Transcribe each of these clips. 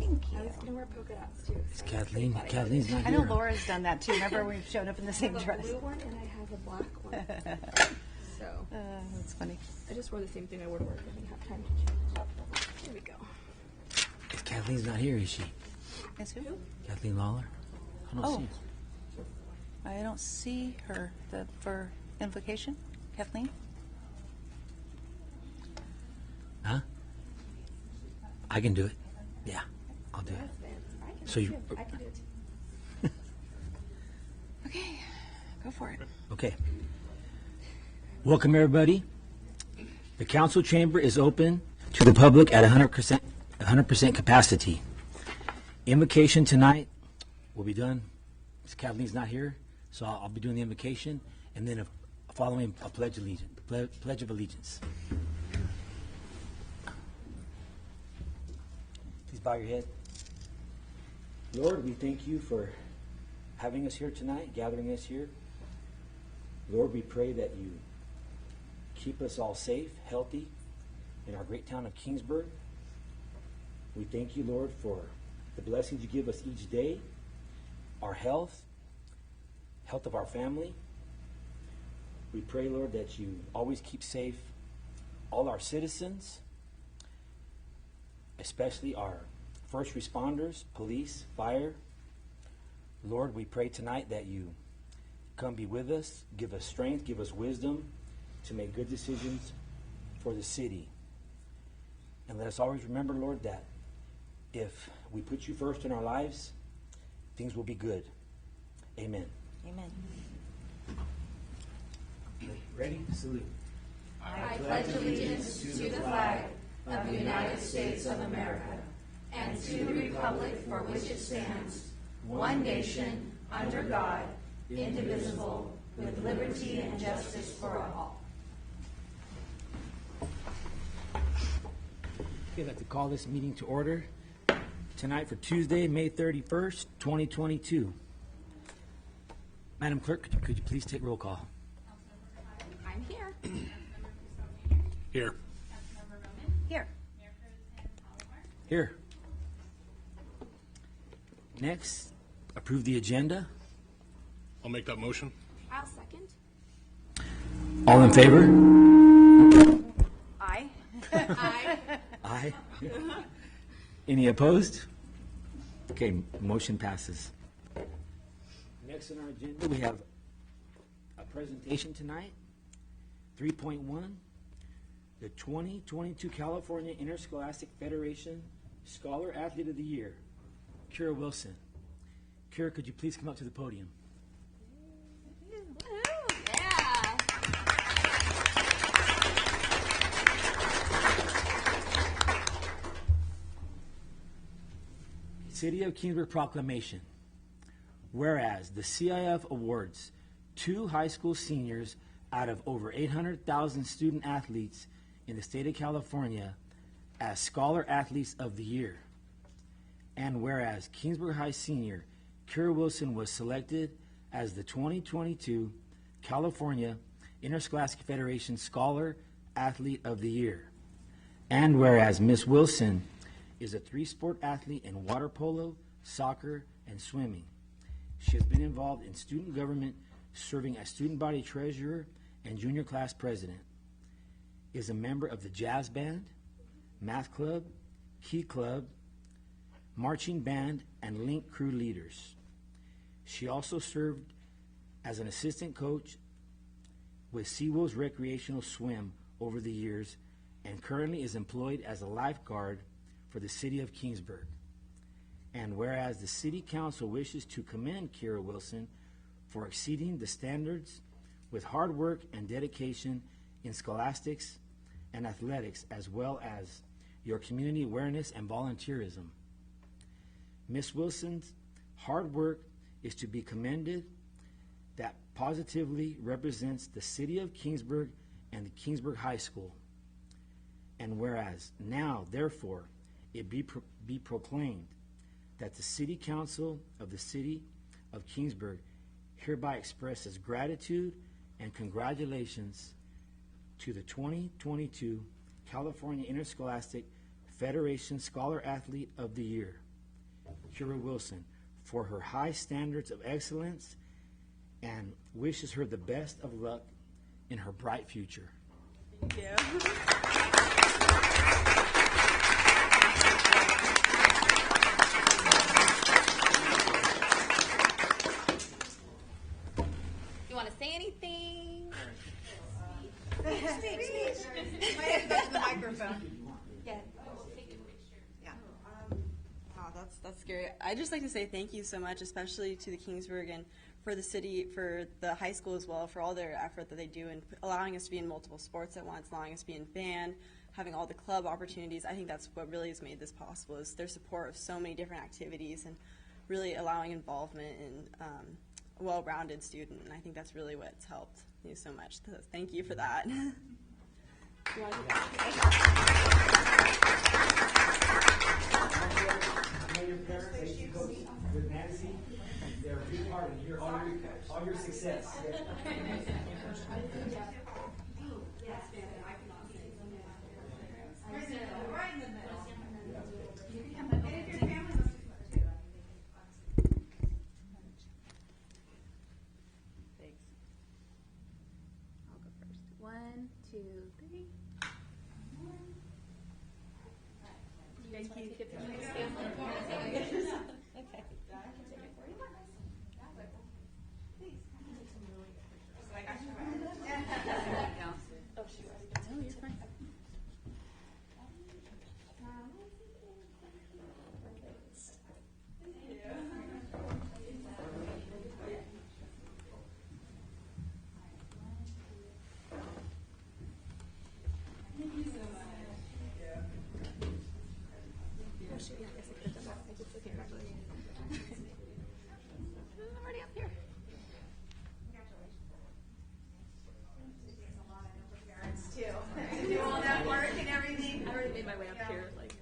Thank you. I was going to wear polka dots too. It's Kathleen. Kathleen's not I here. know Laura's done that too. Remember, we've shown up in the I same have a dress. blue one and I have a black one. So That's funny. I just wore the same thing I wore to work. I didn't have time to change. Here we go. Kathleen's not here, is she? Yes, who? Kathleen Lawler? I don't see her. I don't see her for invocation. Kathleen? Huh? I can do it. Yeah, I'll do it. I can So do you- it. I can do it too. Okay, go for it. Okay. Welcome, everybody. The council chamber is open to the public at 100% capacity. Invocation tonight will be done. Kathleen's not here, so I'll be doing the invocation, and then following a pledge of allegiance. Please bow your head. Lord, we thank you for having us here tonight, gathering us here. Lord, we pray that you keep us all safe, healthy in our great town of Kingsburg. We thank you, Lord, for the blessings you give us each day, our health of our family. We pray, Lord, that you always keep safe all our citizens, especially our first responders, police, fire. Lord, we pray tonight that you come be with us, give us strength, give us wisdom to make good decisions for the city. And let us always remember, Lord, that if we put you first in our lives, things will be good. Amen. Amen. Ready? Salute. I pledge allegiance to the flag of the United States of America and to the republic for which it stands, one nation, under God, indivisible, with liberty and justice for all. Okay, I'd like to call this meeting to order tonight for Tuesday, May 31st, 2022. Madam Clerk, could you please take roll call? I'm here. Here. Here. Here. Next, approve the agenda. I'll make that motion. I'll second. All in favor? Aye. I. Aye. Any opposed? Okay, motion passes. Next on our agenda, we have a presentation tonight. 3.1, the 2022 California Interscholastic Federation Scholar Athlete of the Year, Kira Wilson. Kira, could you please come up to the podium? Yeah. City of Kingsburg Proclamation. Whereas the CIF awards 2 high school seniors out of over 800,000 student athletes in the state of California as Scholar Athletes of the Year. And whereas Kingsburg High senior Kira Wilson was selected as the 2022 California Interscholastic Federation Scholar Athlete of the Year. And whereas Miss Wilson is a 3-sport athlete in water polo, soccer, and swimming. She has been involved in student government, serving as student body treasurer and junior class president. Is a member of the jazz band, math club, key club, marching band, and link crew leaders. She also served as an assistant coach with SeaWorld's recreational swim over the years and currently is employed as a lifeguard for the city of Kingsburg. And whereas the city council wishes to commend Kira Wilson for exceeding the standards with hard work and dedication in scholastics and athletics, as well as your community awareness and volunteerism. Miss Wilson's hard work is to be commended that positively represents the city of Kingsburg and the Kingsburg High School. And whereas now, therefore, it be proclaimed that the City Council of the City of Kingsburg hereby expresses gratitude and congratulations to the 2022 California Interscholastic Federation Scholar Athlete of the Year, Shira Wilson for her high standards of excellence and wishes her the best of luck in her bright future. Thank you. You want to say anything? The microphone. Yeah. Yeah. Wow, that's scary. I'd just like to say thank you so much, especially to the Kingsburg and for the city, for the high school as well, for all their effort that they do in allowing us to be in multiple sports at once, allowing us to be in band, having all the club opportunities. I think that's what really has made this possible, is their support of so many different activities and really allowing involvement in a well-rounded student. And I think that's really what's helped me so much. So thank you for that. You want to- I know your parents, they used to coach with Nancy. They're a big part of your, all your success. Thanks. I'll go first. 1, 2, 3. Thank you. Okay. No, you're fine. I'm already up here. Do all that work and everything. I already made my way up here. Like,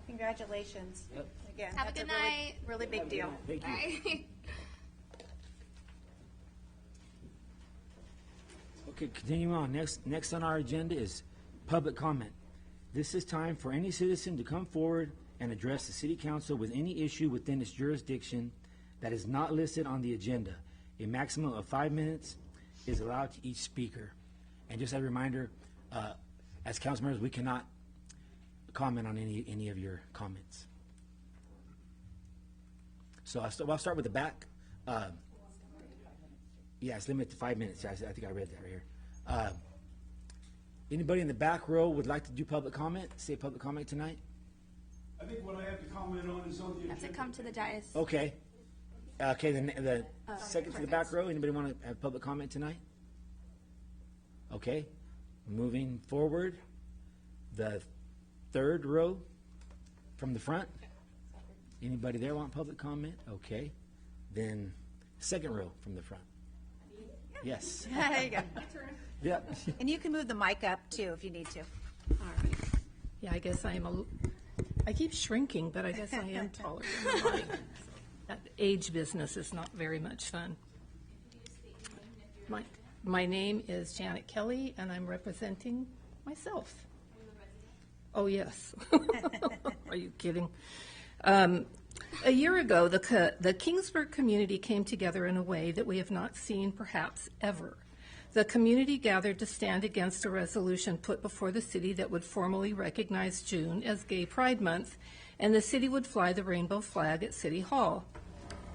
Congratulations. Yep. Again, Have a that's good really, night. really big deal. Thank you. Bye. Okay, continuing on. Next on our agenda is public comment. This is time for any citizen to come forward and address the city council with any issue within its jurisdiction that is not listed on the agenda. A maximum of 5 minutes is allowed to each speaker. And just as a reminder, as council members, we cannot comment on any of your comments. So I'll start with the back. Yeah, it's limited to 5 minutes. I think I read that right here. Anybody in the back row would like to do public comment? Say public comment tonight? I think what I have to comment on is on the Have to agenda. come to the dais. Okay. Okay, the second to the back row. Anybody want to have public comment tonight? Okay. Moving forward, the third row from the front. Anybody there want public comment? Okay. Then second row from the front. Yes. There you go. Yep. And you can move the mic up too if you need to. All right. Yeah, I guess I keep shrinking, but I guess I am taller than my body. That age business is not very much fun. My name is Janet Kelly, and I'm representing myself. Oh, yes. Are you kidding? A year ago, the Kingsburg community came together in a way that we have not seen perhaps ever. The community gathered to stand against a resolution put before the city that would formally recognize June as Gay Pride Month, and the city would fly the rainbow flag at City Hall.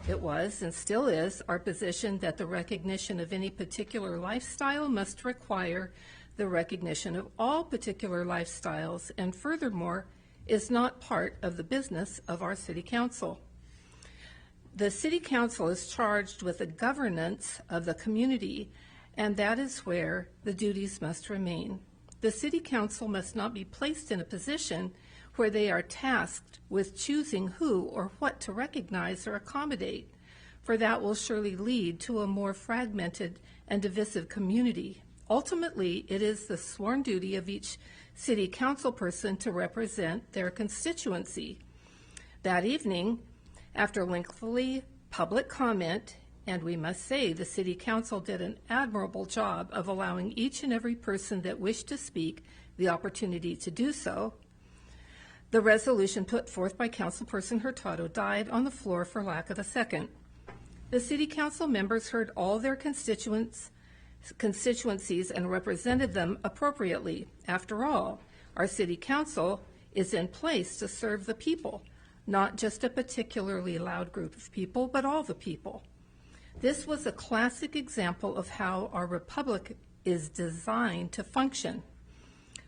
It was, and still is, our position that the recognition of any particular lifestyle must require the recognition of all particular lifestyles, and furthermore, is not part of the business of our city council. The city council is charged with the governance of the community, and that is where the duties must remain. The city council must not be placed in a position where they are tasked with choosing who or what to recognize or accommodate, for that will surely lead to a more fragmented and divisive community. Ultimately, it is the sworn duty of each city council person to represent their constituency. That evening, after lengthy public comment And we must say the City Council did an admirable job of allowing each and every person that wished to speak the opportunity to do so. The resolution put forth by Councilperson Hurtado died on the floor for lack of a second. The City Council members heard all their constituencies and represented them appropriately. After all, our City Council is in place to serve the people, not just a particularly loud group of people, but all the people. This was a classic example of how our republic is designed to function.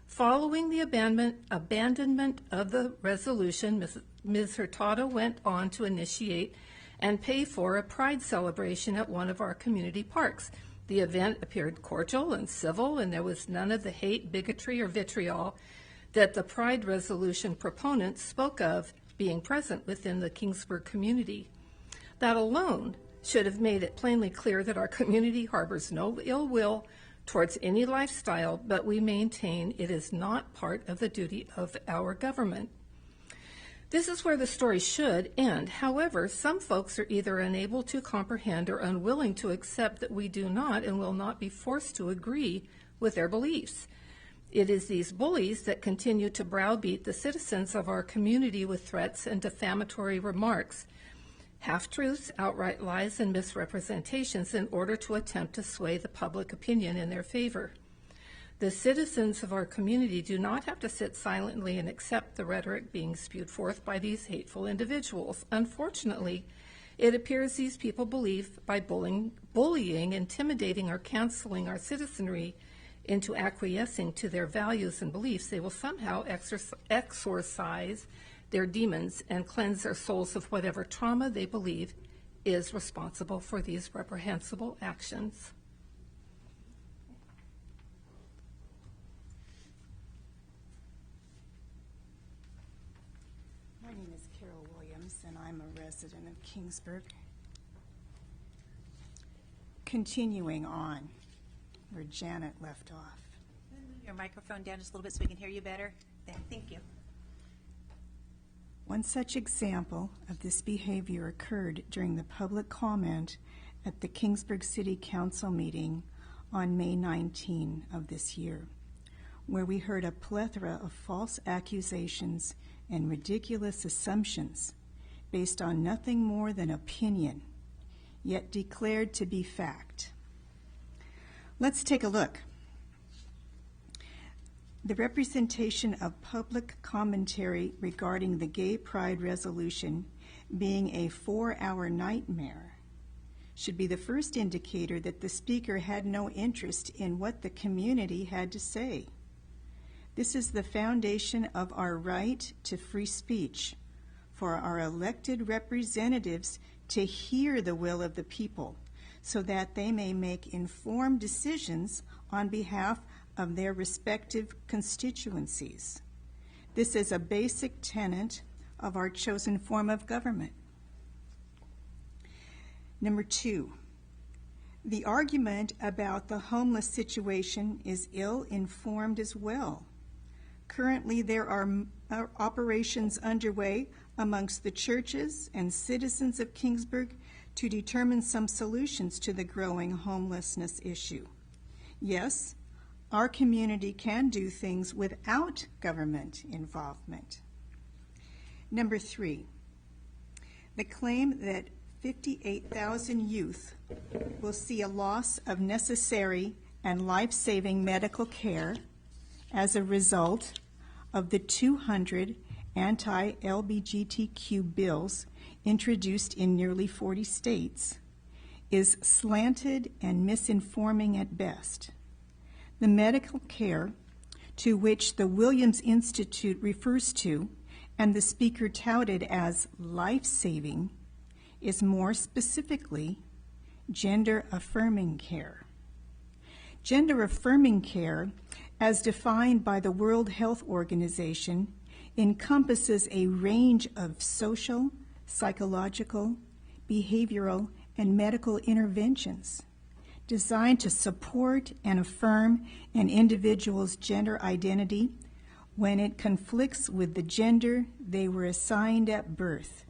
Following the abandonment of the resolution, Ms. Hurtado went on to initiate and pay for a pride celebration at one of our community parks. The event appeared cordial and civil, and there was none of the hate, bigotry, or vitriol that the pride resolution proponents spoke of being present within the Kingsburg community. That alone should have made it plainly clear that our community harbors no ill will towards any lifestyle, but we maintain it is not part of the duty of our government. This is where the story should end. However, some folks are either unable to comprehend or unwilling to accept that we do not and will not be forced to agree with their beliefs. It is these bullies that continue to browbeat the citizens of our community with threats and defamatory remarks, half-truths, outright lies, and misrepresentations in order to attempt to sway the public opinion in their favor. The citizens of our community do not have to sit silently and accept the rhetoric being spewed forth by these hateful individuals. Unfortunately, it appears these people believe by bullying, intimidating, or canceling our citizenry into acquiescing to their values and beliefs, they will somehow exorcise their demons and cleanse their souls of whatever trauma they believe is responsible for these reprehensible actions. My name is Carol Williams, and I'm a resident of Kingsburg. Continuing on where Janet left off. Move your microphone down just a little bit so we can hear you better. There, thank you. One such example of this behavior occurred during the public comment at the Kingsburg City Council meeting on May 19 of this year, where we heard a plethora of false accusations and ridiculous assumptions based on nothing more than opinion, yet declared to be fact. Let's take a look. The representation of public commentary regarding the Gay Pride resolution being a 4-hour nightmare should be the first indicator that the speaker had no interest in what the community had to say. This is the foundation of our right to free speech, for our elected representatives to hear the will of the people so that they may make informed decisions on behalf of their respective constituencies. This is a basic tenet of our chosen form of government. Number 2, the argument about the homeless situation is ill-informed as well. Currently, there are operations underway amongst the churches and citizens of Kingsburg to determine some solutions to the growing homelessness issue. Yes, our community can do things without government involvement. Number 3, the claim that 58,000 youth will see a loss of necessary and life-saving medical care as a result of the 200 anti-LGBTQ bills introduced in nearly 40 states is slanted and misinforming at best. The medical care to which the Williams Institute refers to and the speaker touted as life-saving is more specifically gender-affirming care. Gender-affirming care, as defined by the World Health Organization, encompasses a range of social, psychological, behavioral, and medical interventions designed to support and affirm an individual's gender identity when it conflicts with the gender they were assigned at birth.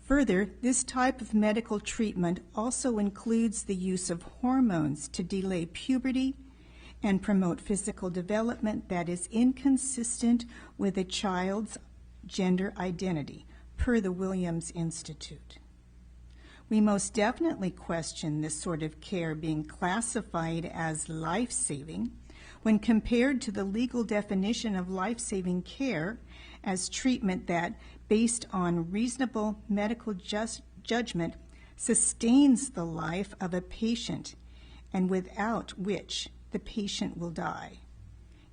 Further, this type of medical treatment also includes the use of hormones to delay puberty and promote physical development that is inconsistent with a child's gender identity, per the Williams Institute. We most definitely question this sort of care being classified as life-saving when compared to the legal definition of life-saving care as treatment that, based on reasonable medical judgment, sustains the life of a patient and without which the patient will die.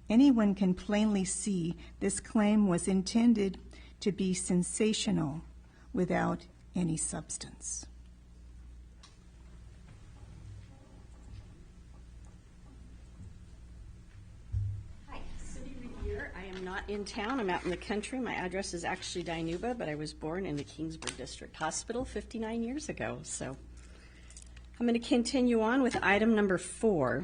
Anyone can plainly see this claim was intended to be sensational without any substance. Hi, Cindy Reed here. I am not in town. I'm out in the country. My address is actually Dinuba, but I was born in the Kingsburg District Hospital 59 years ago. So I'm going to continue on with item number 4.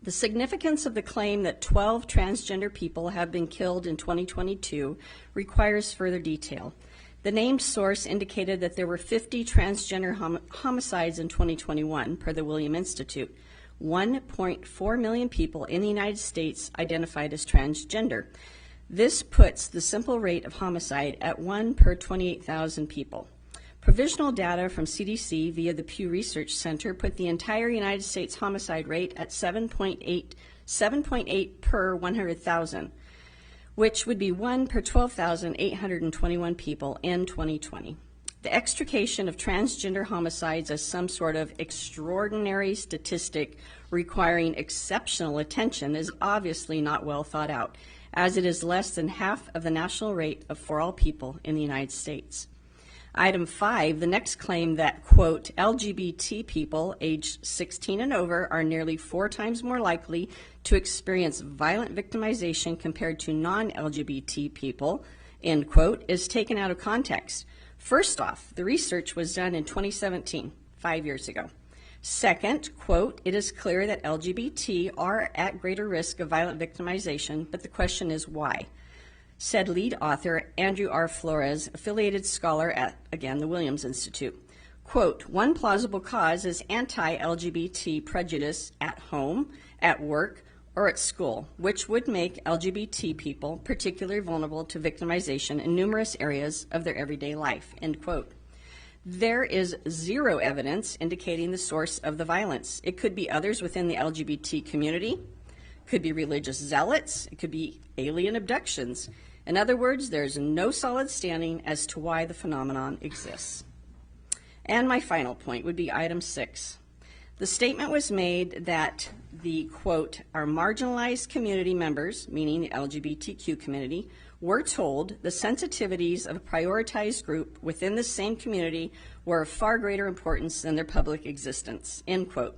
The significance of the claim that 12 transgender people have been killed in 2022 requires further detail. The named source indicated that there were 50 transgender homicides in 2021, per the Williams Institute. 1.4 million people in the United States identified as transgender. This puts the simple rate of homicide at 1 per 28,000 people. Provisional data from CDC via the Pew Research Center put the entire United States homicide rate at 7.8 per 100,000, which would be 1 per 12,821 people in 2020. The extrication of transgender homicides as some sort of extraordinary statistic requiring exceptional attention is obviously not well thought out, as it is less than half of the national rate for all people in the United States. Item 5, the next claim that, quote, LGBT people aged 16 and over are nearly 4 times more likely to experience violent victimization compared to non-LGBT people, end quote, is taken out of context. First off, the research was done in 2017, 5 years ago. Second, quote, it is clear that LGBT are at greater risk of violent victimization, but the question is why? Said lead author Andrew R. Flores, affiliated scholar at, again, the Williams Institute. Quote, one plausible cause is anti-LGBT prejudice at home, at work, or at school, which would make LGBT people particularly vulnerable to victimization in numerous areas of their everyday life, end quote. There is zero evidence indicating the source of the violence. It could be others within the LGBT community, could be religious zealots, it could be alien abductions. In other words, there's no solid standing as to why the phenomenon exists. And my final point would be item 6. The statement was made that the, quote, our marginalized community members, meaning the LGBTQ community, were told the sensitivities of a prioritized group within the same community were of far greater importance than their public existence, end quote.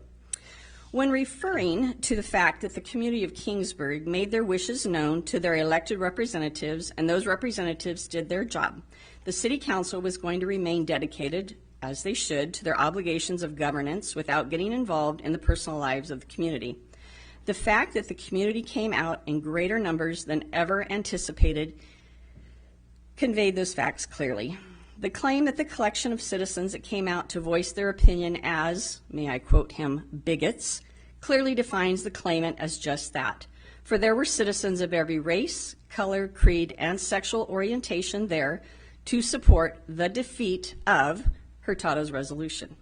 When referring to the fact that the community of Kingsburg made their wishes known to their elected representatives and those representatives did their job, the City Council was going to remain dedicated, as they should, to their obligations of governance without getting involved in the personal lives of the community. The fact that the community came out in greater numbers than ever anticipated conveyed those facts clearly. The claim that the collection of citizens that came out to voice their opinion as, may I quote him, bigots, clearly defines the claimant as just that. For there were citizens of every race, color, creed, and sexual orientation there to support the defeat of Hurtado's resolution.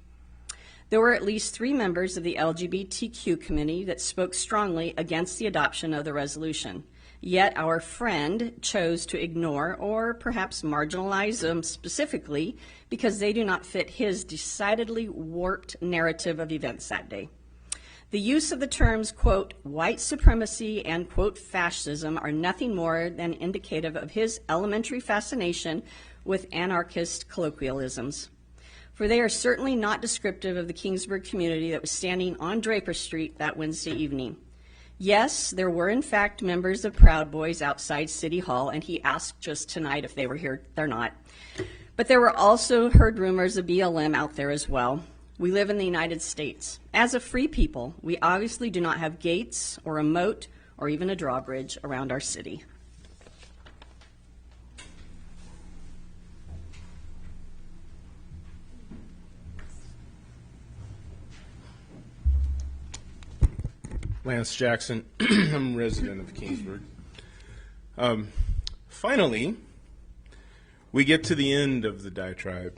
There were at least 3 members of the LGBTQ community that spoke strongly against the adoption of the resolution. Yet our friend chose to ignore or perhaps marginalize them specifically because they do not fit his decidedly warped narrative of events that day. The use of the terms, quote, white supremacy and, quote, fascism are nothing more than indicative of his elementary fascination with anarchist colloquialisms. For they are certainly not descriptive of the Kingsburg community that was standing on Draper Street that Wednesday evening. Yes, there were in fact members of Proud Boys outside City Hall, and he asked just tonight if they were here. They're not. But there were also heard rumors of BLM out there as well. We live in the United States. As a free people, we obviously do not have gates or a moat or even a drawbridge around our city. Lance Jackson. I'm a resident of Kingsburg. Finally, we get to the end of the diatribe.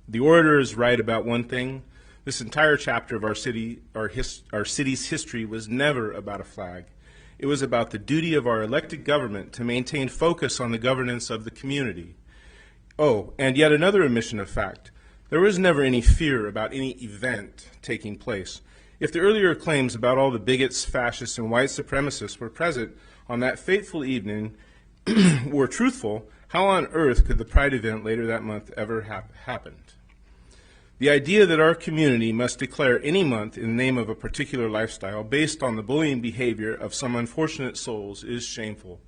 The orator is right about one thing. This entire chapter of our city's history was never about a flag. It was about the duty of our elected government to maintain focus on the governance of the community. Oh, and yet another omission of fact. There was never any fear about any event taking place. If the earlier claims about all the bigots, fascists, and white supremacists were present on that fateful evening were truthful, how on earth could the Pride event later that month ever happened? The idea that our community must declare any month in the name of a particular lifestyle based on the bullying behavior of some unfortunate souls is shameful.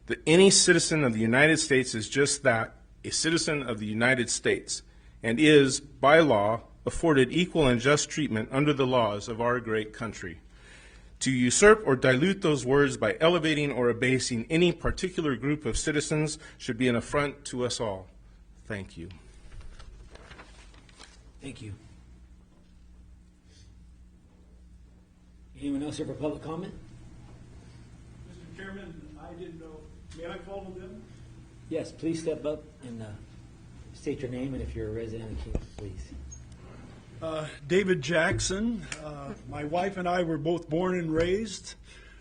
That any citizen of the United States is just that, a citizen of the United States, and is, by law, afforded equal and just treatment under the laws of our great country. To usurp or dilute those words by elevating or abasing any particular group of citizens should be an affront to us all. Thank you. Thank you. Anyone else here for public comment? Mr. Chairman, I didn't know, may I follow them? Yes, please step up and state your name, and if you're a resident of Kings, please. David Jackson. My wife and I were both born and raised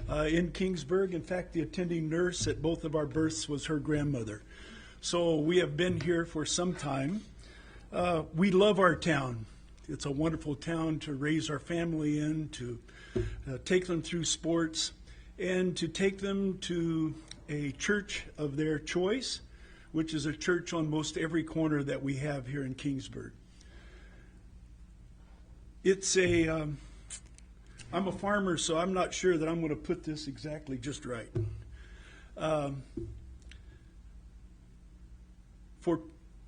in Kingsburg. In fact, the attending nurse at both of our births was her grandmother. So we have been here for some time. We love our town. It's a wonderful town to raise our family in, to take them through sports, and to take them to a church of their choice, which is a church on most every corner that we have here in Kingsburg. It's I'm a farmer, so I'm not sure that I'm going to put this exactly just right.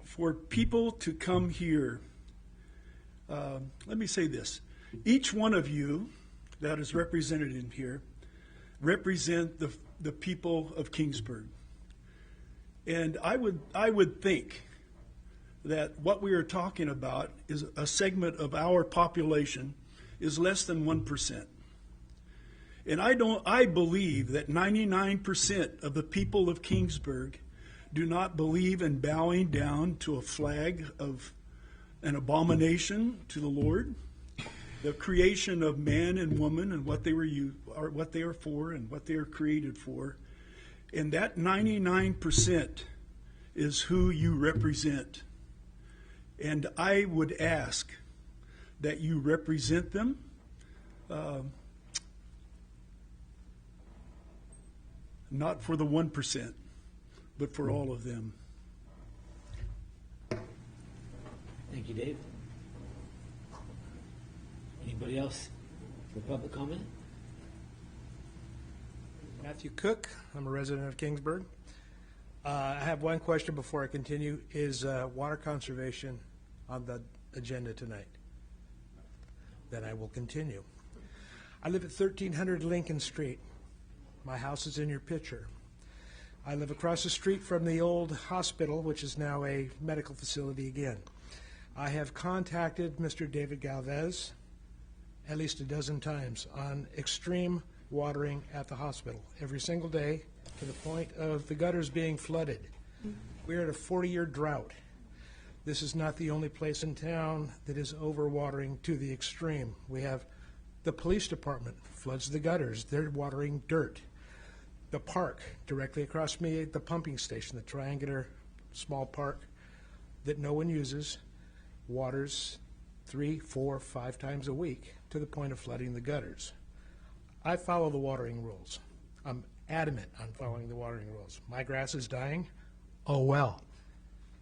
For people to come here, let me say this. Each one of you that is represented in here represent the people of Kingsburg. And I would think that what we are talking about is a segment of our population is less than 1%. And I believe that 99% of the people of Kingsburg do not believe in bowing down to a flag of an abomination to the Lord, the creation of man and woman and what they are for and what they are created for. And that 99% is who you represent. And I would ask that you represent them not for the 1%, but for all of them. Thank you, Dave. Anybody else for public comment? Matthew Cook. I'm a resident of Kingsburg. I have one question before I continue. Is water conservation on the agenda tonight? Then I will continue. I live at 1300 Lincoln Street. My house is in your picture. I live across the street from the old hospital, which is now a medical facility again. I have contacted Mr. David Galvez at least a dozen times on extreme watering at the hospital every single day to the point of the gutters being flooded. We're at a 40-year drought. This is not the only place in town that is overwatering to the extreme. We have the police department floods the gutters. They're watering dirt. The park directly across from me, the pumping station, the triangular small park that no one uses, waters 3, 4, 5 times a week to the point of flooding the gutters. I follow the watering rules. I'm adamant on following the watering rules. My grass is dying. Oh well.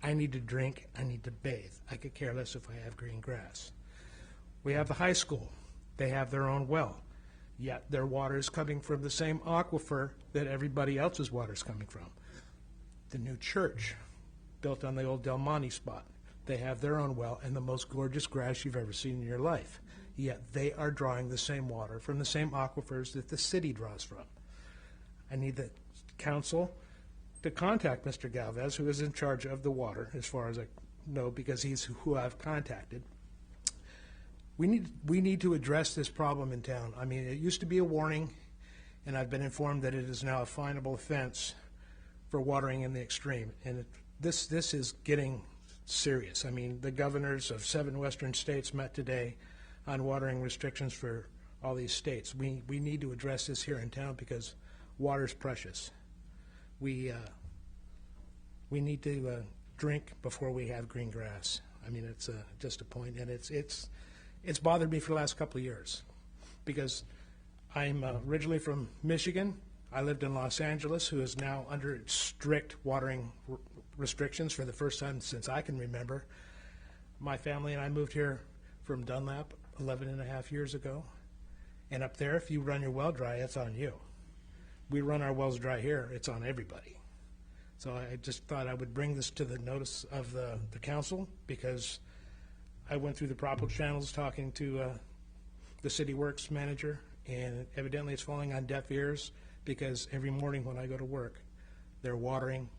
I need to drink. I need to bathe. I could care less if I have green grass. We have the high school. They have their own well. Yet their water is coming from the same aquifer that everybody else's water is coming from. The new church, built on the old Del Monte spot, they have their own well and the most gorgeous grass you've ever seen in your life. Yet they are drawing the same water from the same aquifers that the city draws from. I need the council to contact Mr. Galvez, who is in charge of the water, as far as I know, because he's who I've contacted, we need to address this problem in town. I mean, it used to be a warning, and I've been informed that it is now a finable offense for watering in the extreme. And this is getting serious. I mean, the governors of 7 western states met today on watering restrictions for all these states. We need to address this here in town because water is precious. We need to drink before we have green grass. I mean, it's just a point, and it's bothered me for the last couple of years because I'm originally from Michigan. I lived in Los Angeles, who is now under strict watering restrictions for the first time since I can remember. My family and I moved here from Dunlap 11 and a half years ago. And up there, if you run your well dry, it's on you. We run our wells dry here, it's on everybody. So I just thought I would bring this to the notice of the council because I went through the proper channels talking to the city works manager, and evidently it's falling on deaf ears because every morning when I go to work, they're watering,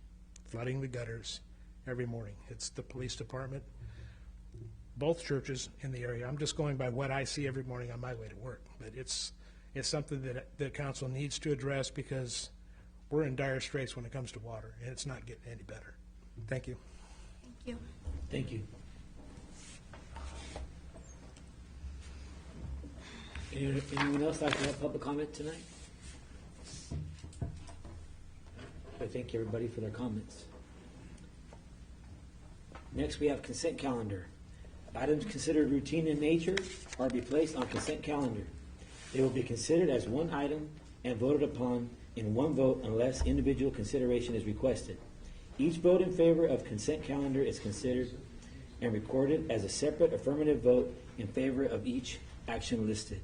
flooding the gutters every morning. It's the police department, both churches in the area. I'm just going by what I see every morning on my way to work. But it's something that the council needs to address because we're in dire straits when it comes to water, and it's not getting any better. Thank you. Thank you. Thank you. Anyone else like to have public comment tonight? I thank everybody for their comments. Next, we have consent calendar. Items considered routine in nature are to be placed on consent calendar. They will be considered as one item and voted upon in one vote unless individual consideration is requested. Each vote in favor of consent calendar is considered and recorded as a separate affirmative vote in favor of each action listed.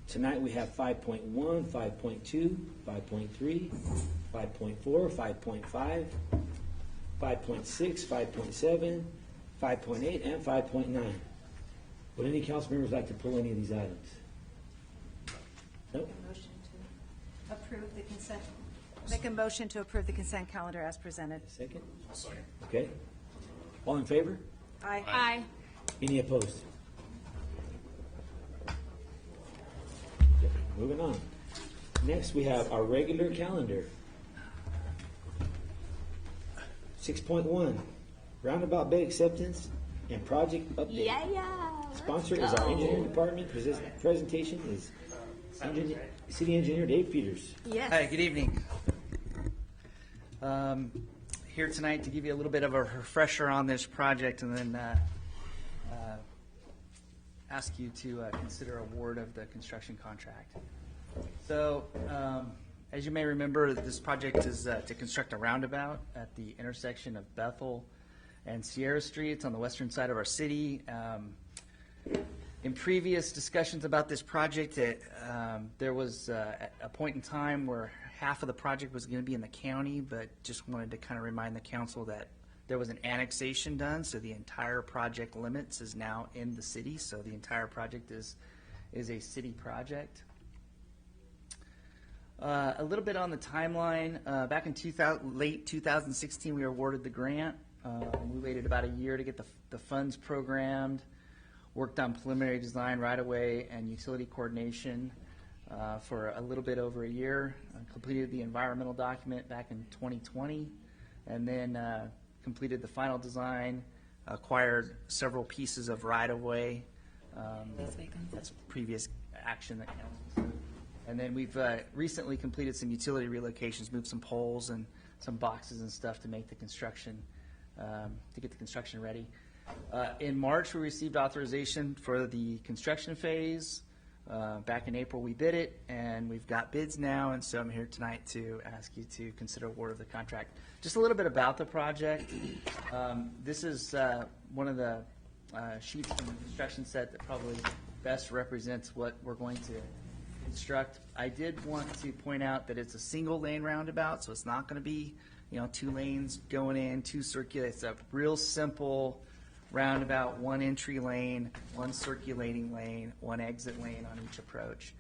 Tonight we have 5.1, 5.2, 5.3, 5.4, 5.5, 5.6, 5.7, 5.8, and 5.9. Would any council members like to pull any of these items? Nope. Motion to approve the consent. Make a motion to approve the consent calendar as presented. Second? Okay. All in favor? Aye. Aye. Any opposed? Okay, moving on. Next, we have our regular calendar. 6.1, roundabout bay acceptance and project update. Yeah. Sponsor is our engineering department. Presentation is City Engineer Dave Peters. Yes. Hi, good evening. Here tonight to give you a little bit of a refresher on this project and then ask you to consider award of the construction contract. So, as you may remember, this project is to construct a roundabout at the intersection of Bethel and Sierra Streets on the western side of our city. In previous discussions about this project, there was a point in time where half of the project was going to be in the county, but just wanted to kind of remind the council that there was an annexation done, so the entire project limits is now in the city, so the entire project is a city project. A little bit on the timeline. Back in late 2016, we were awarded the grant. We waited about a year to get the funds programmed, worked on preliminary design right away and utility coordination for a little bit over a year. Completed the environmental document back in 2020, and then completed the final design, acquired several pieces of right-of-way. That's previous action that council. And then we've recently completed some utility relocations, moved some poles and some boxes and stuff to make the construction, to get the construction ready. In March, we received authorization for the construction phase. Back in April, we bid it, and we've got bids now, and so I'm here tonight to ask you to consider award of the contract. Just a little bit about the project. This is one of the sheets from the construction set that probably best represents what we're going to construct. I did want to point out that it's a single lane roundabout, so it's not going to be, 2 lanes going in, 2 circular. It's a real simple roundabout, 1 entry lane, 1 circulating lane, 1 exit lane on each approach.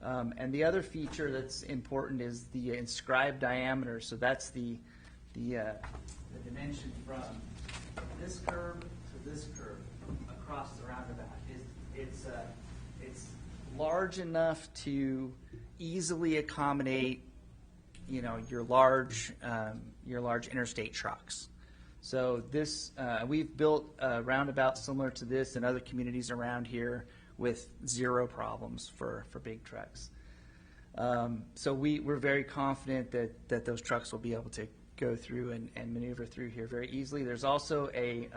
And the other feature that's important is the inscribed diameter. So that's the dimension from this curve to this curve across the roundabout it's large enough to easily accommodate, your large interstate trucks. So this, we've built a roundabout similar to this in other communities around here with zero problems for big trucks. So we're very confident that those trucks will be able to go through and maneuver through here very easily. There's also a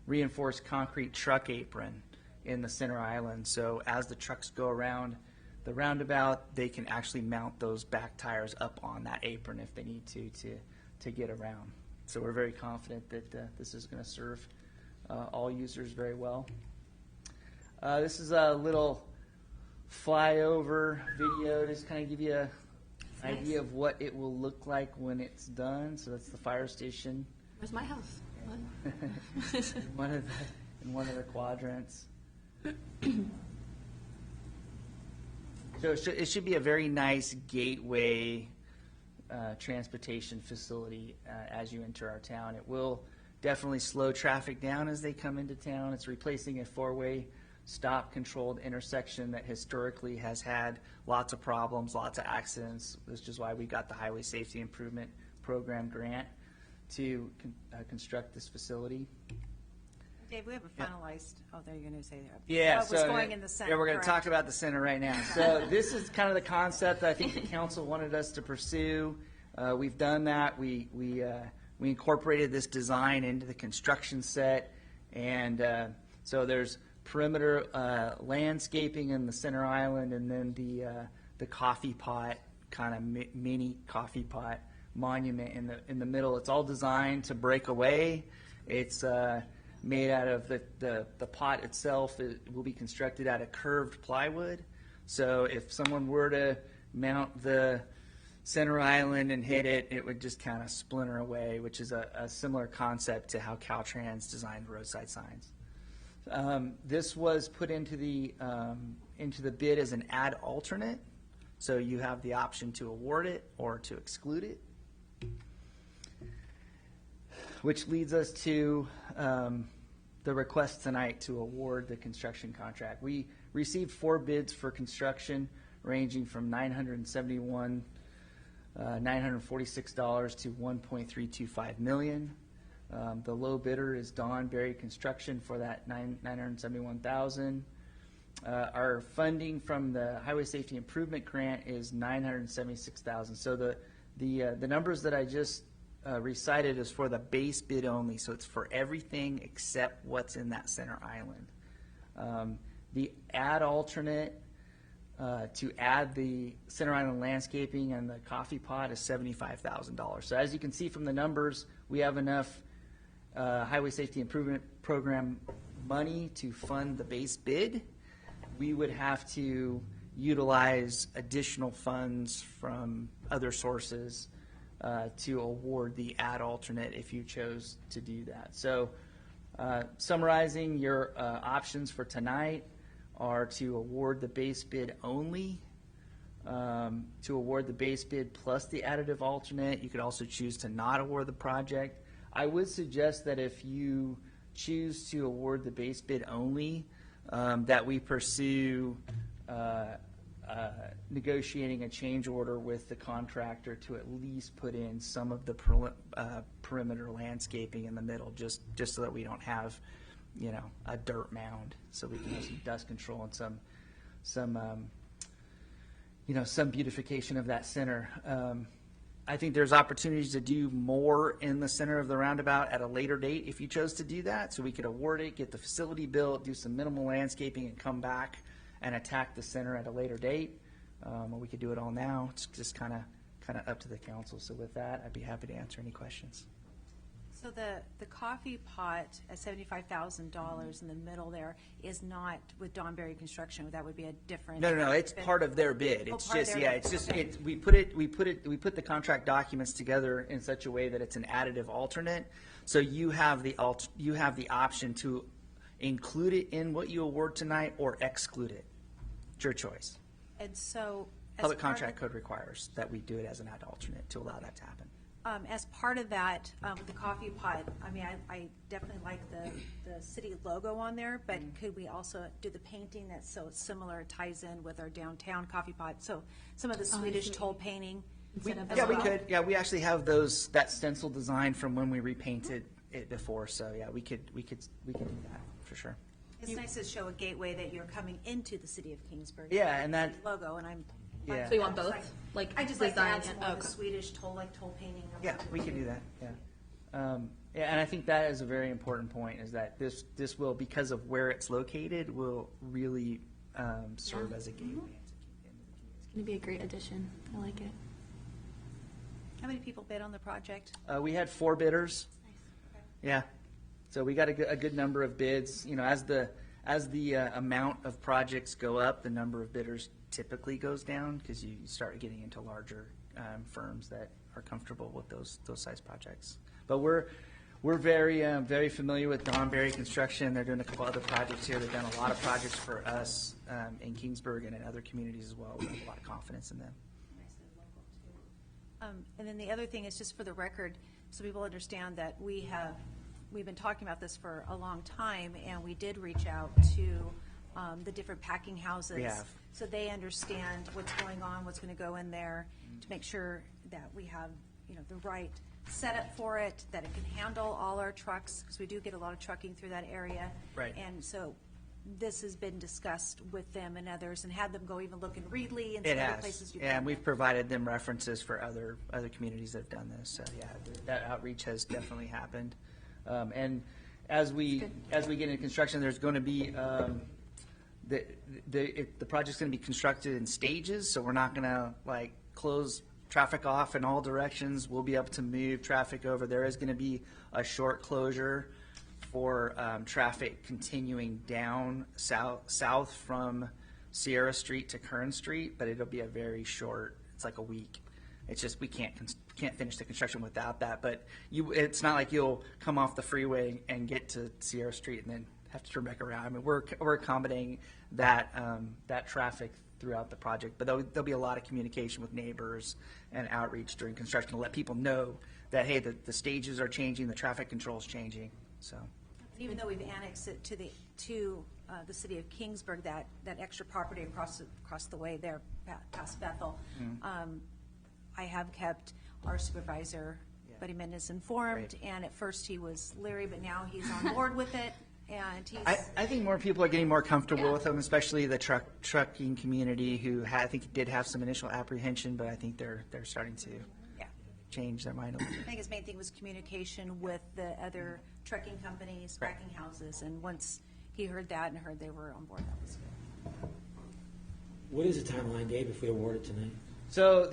reinforced concrete truck apron in the center island. So as the trucks go around the roundabout, they can actually mount those back tires up on that apron if they need to get around. So we're very confident that this is going to serve all users very well. This is a little flyover video, just kind of give you an idea of what it will look like when it's done. So that's the fire station. Where's my house? in one of the quadrants. So it should be a very nice gateway transportation facility as you enter our town. It will definitely slow traffic down as they come into town. It's replacing a four-way stop-controlled intersection that historically has had lots of problems, lots of accidents, which is why we got the Highway Safety Improvement Program grant to construct this facility. Dave, we haven't finalized, there you're going to say that. Yeah, What was going in the center. Yeah, we're going to correct? talk about the center right now. So this is kind of the concept that I think the council wanted us to pursue. We've done that. We incorporated this design into the construction set, and so there's perimeter landscaping in the center island, and then the coffee pot, kind of mini coffee pot monument in the middle. It's all designed to break away. It's made out of the pot itself. It will be constructed out of curved plywood. So if someone were to mount the center island and hit it, it would just kind of splinter away, which is a similar concept to how Caltrans designed roadside signs. This was put into the bid as an ad alternate, so you have the option to award it or to exclude it. Which leads us to the request tonight to award the construction contract. We received 4 bids for construction, ranging from $946 to $1.325 million. The low bidder is Don Berry Construction for that $971,000. Our funding from the Highway Safety Improvement Grant is $976,000. So the numbers that I just recited is for the base bid only, so it's for everything except what's in that center island. The ad alternate to add the center island landscaping and the coffee pot is $75,000. So as you can see from the numbers, we have enough Highway Safety Improvement Program money to fund the base bid. We would have to utilize additional funds from other sources to award the ad alternate if you chose to do that. So summarizing your options for tonight are to award the base bid only, to award the base bid plus the additive alternate. You could also choose to not award the project. I would suggest that if you choose to award the base bid only, that we pursue negotiating a change order with the contractor to at least put in some of the perimeter landscaping in the middle, just so that we don't have, a dirt mound, so we can have some dust control and some beautification of that center. I think there's opportunities to do more in the center of the roundabout at a later date if you chose to do that, so we could award it, get the facility built, do some minimal landscaping, and come back and attack the center at a later date. Or we could do it all now. It's just kind of up to the council. So with that, I'd be happy to answer any questions. So the coffee pot at $75,000 in the middle there is not with Don Berry Construction. That would be a different. No. It's part of their bid. It's part of just their bid. it's just Okay. we put the contract documents together in such a way that it's an additive alternate. So you have the option to include it in what you award tonight or exclude it. It's your choice. And so. as Public part of Contract Code requires that we do it as an ad alternate to allow that to happen. As part of that, with the coffee pot, I mean, I definitely like the city logo on there, but could we also do the painting that's so similar, ties in with our downtown coffee pot? So some of the Swedish toll painting instead of. Yeah, we could. Yeah, we actually have that stencil design from when we repainted it before. So yeah, we could do that for sure. It's nice to show a gateway that you're coming into the city of Kingsburg. Yeah, and that logo, and I'm. Yeah. So you want both? Like I just like to add design some and- more of the Swedish toll painting. Yeah, we can do that. Yeah. Yeah, and I think that is a very important point. Is that this will, because of where it's located, will really serve as a gateway. It's going to be a great addition. I like it. How many people bid on the project? We had 4 bidders. Yeah, so we got a good number of bids. You know, as the amount of projects go up, the number of bidders typically goes down because you start getting into larger firms that are comfortable with those size projects. But we're very familiar with Don Berry Construction. They're doing a couple other projects here. They've done a lot of projects for us in Kingsburg and in other communities as well. We have a lot of confidence in them. And then the other thing is just for the record, so people understand that we've been talking about this for a long time, and we did reach out to the different packing houses. We have. So they understand what's going on, what's going to go in there, to make sure that we have, the right setup for it, that it can handle all our trucks, because we do get a lot of trucking through that area. Right. And so this has been discussed with them and others, and had them go even look in Reedley and It some other has, places. you've yeah, done and we've that. provided them references for other communities that have done this. So yeah, that outreach has definitely happened. And as we get into construction, there's going to be the project's going to be constructed in stages. So we're not going to like close traffic off in all directions. We'll be able to move traffic over. There is going to be a short closure for traffic continuing down south from Sierra Street to Kern Street, but it'll be a very short. It's like a week. It's just we can't finish the construction without that. But it's not like you'll come off the freeway and get to Sierra Street and then have to turn back around. I mean, we're accommodating that traffic throughout the project, but there'll be a lot of communication with neighbors and outreach during construction to let people know that hey, the stages are changing, the traffic control is changing. So. Even though we've annexed it to the city of Kingsburg, that extra property across the way there past Bethel, I have kept our supervisor, Buddy Mendez, informed. Great. And at first he was leery, but now he's on board with it, and he's. I think more people are getting more comfortable with them, especially the trucking community, who I think did have some initial apprehension, but I think they're starting to change their mind a little bit. I think his main thing was communication with the other trucking companies, Right. packing houses, and once he heard that and heard they were on board, that was good. What is the timeline, Dave, if we award it tonight? So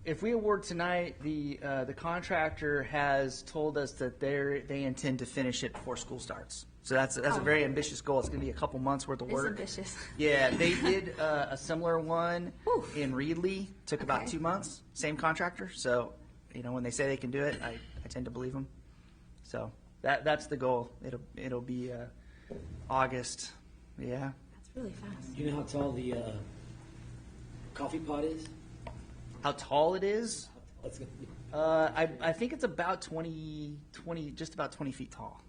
if we award tonight, the contractor has told us that they intend to finish it before school starts. So that's a very ambitious goal. It's going to be a couple months worth of It's work. ambitious. Yeah, they did a similar one in Reedley. Took about 2 months. Same contractor. So when they say they can do it, I tend to believe them. So that's the goal. It'll be August. Yeah. That's really fast. Do you know how tall the coffee pot is? How tall it is? It's gonna be- I think it's about 20, just about 20 feet tall.